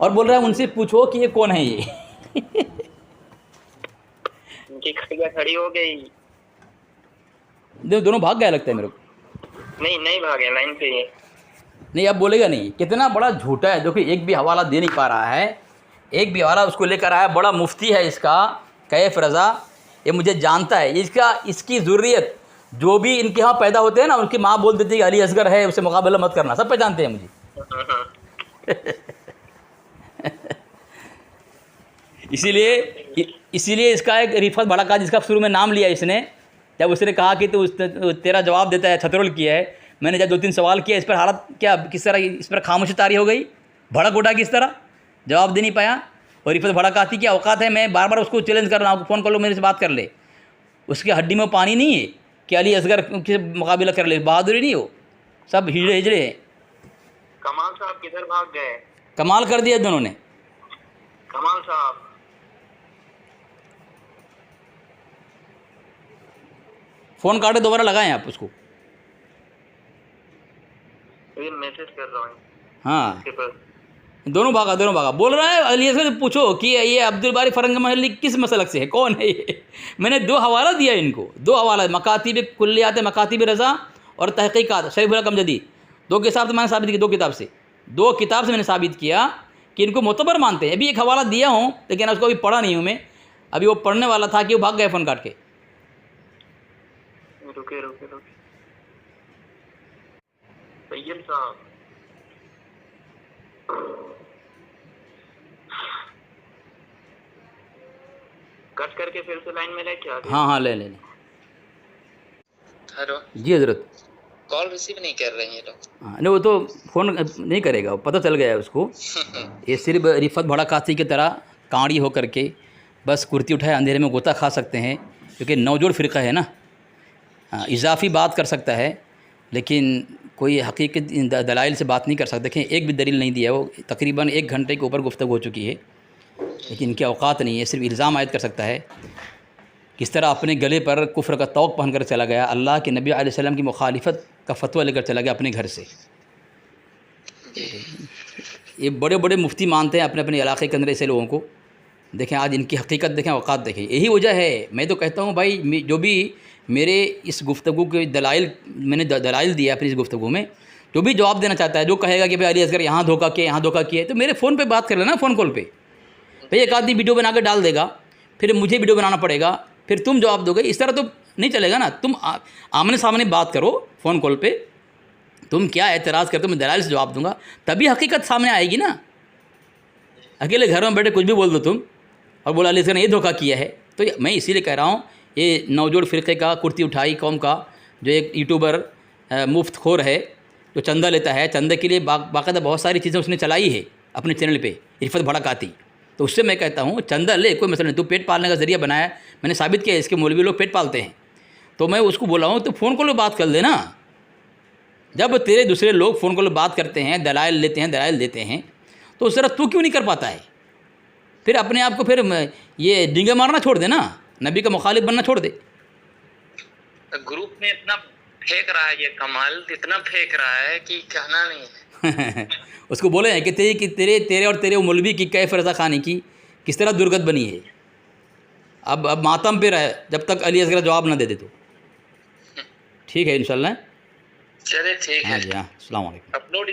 اور بول رہا ہے ان سے پوچھو کہ یہ کون ہے یہ. ان کی کھڑیاں کھڑی ہو گئی. دونوں بھاگ گیا لگتا ہے میرے کو. نہیں بھاگے لائن پہ ہی. نہیں اب بولے گا نہیں. کتنا بڑا جھوٹا ہے. دیکھو ایک بھی حوالہ دے نہیں پا رہا ہے, ایک بھی حوالہ اس کو لے کر آیا. بڑا مفتی ہے اس کا کیف رضا, یہ مجھے جانتا ہے. اس کی ضروریت جو بھی ان کے ہاں پیدا ہوتے ہیں نا, ان کی ماں بول دیتی ہے کہ علی اصغر ہے, اسے مقابلہ مت کرنا. سب پہچانتے ہیں مجھے. اسی لیے اس کا ایک رفعت بھڑکا جس کا شروع میں نام لیا اس نے, جب اس نے کہا کہ تو تیرا جواب دیتا ہے چھترول کیا ہے, میں نے جب 2-3 سوال کیا اس پر حالت کیا کس طرح اس پر خاموشی طاری ہو گئی, بھڑک اٹھا کس طرح, جواب دے نہیں پایا. اور رفعت بھڑکاتی کیا اوقات ہے, میں بار بار اس کو چیلنج کر رہا ہوں, فون کر لو میرے سے بات کر لے. اس کی ہڈی میں پانی نہیں ہے کہ علی اصغر کے مقابلہ کر لے. بہادری نہیں ہو, سب ہجڑے ہیں. کمال صاحب کدھر بھاگ گئے؟ کمال کر دیا دونوں نے. کمال صاحب فون کاٹے دوبارہ لگائیں آپ اس کو. یہ میسج کر رہا ہوں. ہاں دونوں بھاگا. بول رہا ہے علی اصغر سے پوچھو کہ یہ عبدالباری فرنگ محلی کس مسلک سے ہے, کون ہے یہ. میں نے 2 حوالہ دیا ان کو, 2 حوالہ, مکاتب کلیات مکاتب رضا اور تحقیقات شریف الحق امجدی. 2 کے حساب سے میں نے ثابت کیا, 2 کتاب سے میں نے ثابت کیا کہ ان کو معتبر مانتے ہیں. ابھی ایک حوالہ دیا ہوں لیکن اس کو ابھی پڑھا نہیں ہوں میں, ابھی وہ پڑھنے والا تھا کہ وہ بھاگ گئے فون کاٹ کے. رکے طیب صاحب کٹ کر کے پھر سے لائن میں لے کے آ گئے. ہاں لے. ہیلو جی حضرت. کال ریسیو نہیں کر رہے ہیں یہ لوگ. ہاں نہیں, وہ تو فون نہیں کرے گا, پتہ چل گیا ہے اس کو. یہ صرف رفعت بھڑکاتی کی طرح کانڑی ہو کر کے بس کرتی اٹھائے اندھیرے میں غوطہ کھا سکتے ہیں, کیونکہ نوجوڑ فرقہ ہے نا. اضافی بات کر سکتا ہے لیکن کوئی حقیقت دلائل سے بات نہیں کر سکتا. دیکھیں ایک بھی دلیل نہیں دیا, وہ تقریباً 1 گھنٹے کے اوپر گفتگو ہو چکی ہے, لیکن ان کے اوقات نہیں ہے. صرف الزام عائد کر سکتا ہے. کس طرح اپنے گلے پر کفر کا طوق پہن کر چلا گیا, اللہ کے نبی علیہ السلام کی مخالفت کا فتویٰ لے کر چلا گیا اپنے گھر سے. یہ بڑے بڑے مفتی مانتے ہیں اپنے علاقے کے اندر ایسے لوگوں کو. دیکھیں آج ان کی حقیقت دیکھیں, اوقات دیکھیں. یہی وجہ ہے. میں تو کہتا ہوں بھائی جو بھی میرے اس گفتگو کے دلائل, میں نے دلائل دیا اپنی اس گفتگو میں, جو بھی جواب دینا چاہتا ہے, جو کہے گا کہ بھائی علی اصغر یہاں دھوکہ کیا, تو میرے فون پہ بات کر لینا, فون کال پہ. بھائی ایک آدمی ویڈیو بنا کے ڈال دے گا, پھر مجھے ویڈیو بنانا پڑے گا, پھر تم جواب دو گے. اس طرح تو نہیں چلے گا نا. تم آمنے سامنے بات کرو فون کال پہ, تم کیا اعتراض کرتے ہو, میں دلائل سے جواب دوں گا, تبھی حقیقت سامنے آئے گی نا. اکیلے گھر میں بیٹھے کچھ بھی بول دو تم اور بولا علی اصغر نے یہ دھوکہ کیا ہے. تو میں اسی لیے کہہ رہا ہوں, یہ نوجوڑ فرقے کا کرتی اٹھائی قوم کا جو ایک یوٹیوبر مفت خور ہے, جو چندہ لیتا ہے, چندے کے لیے باقاعدہ بہت ساری چیزیں اس نے چلائی ہے اپنے چینل پہ, رفعت بھڑکاتی. تو اس سے میں کہتا ہوں چندہ لے, کوئی مسئلہ نہیں. تو پیٹ پالنے کا ذریعہ بنایا, میں نے ثابت کیا اس کے مولوی لوگ پیٹ پالتے ہیں. تو میں اس کو بولا ہوں تو فون کال پہ بات کر لینا. جب تیرے دوسرے لوگ فون کال پہ بات کرتے ہیں, دلائل دیتے ہیں, تو اس طرح تو کیوں نہیں کر پاتا ہے؟ پھر اپنے آپ کو پھر یہ ڈینگے مارنا چھوڑ دے نا, نبی کا مخالف بننا چھوڑ دے. گروپ میں اتنا پھینک رہا ہے, یہ کمال اتنا پھینک رہا ہے کہ کہنا نہیں ہے. اس کو بولے ہیں کہ تیرے اور تیرے مولوی کی کیف رضا خانی کی کس طرح درگت بنی ہے. اب ماتم پہ رہے جب تک علی اصغر جواب نہ دے دے. تو ٹھیک ہے انشاءاللہ. چلے ٹھیک ہے. ہاں جی, ہاں, السلام علیکم. اپلوڈ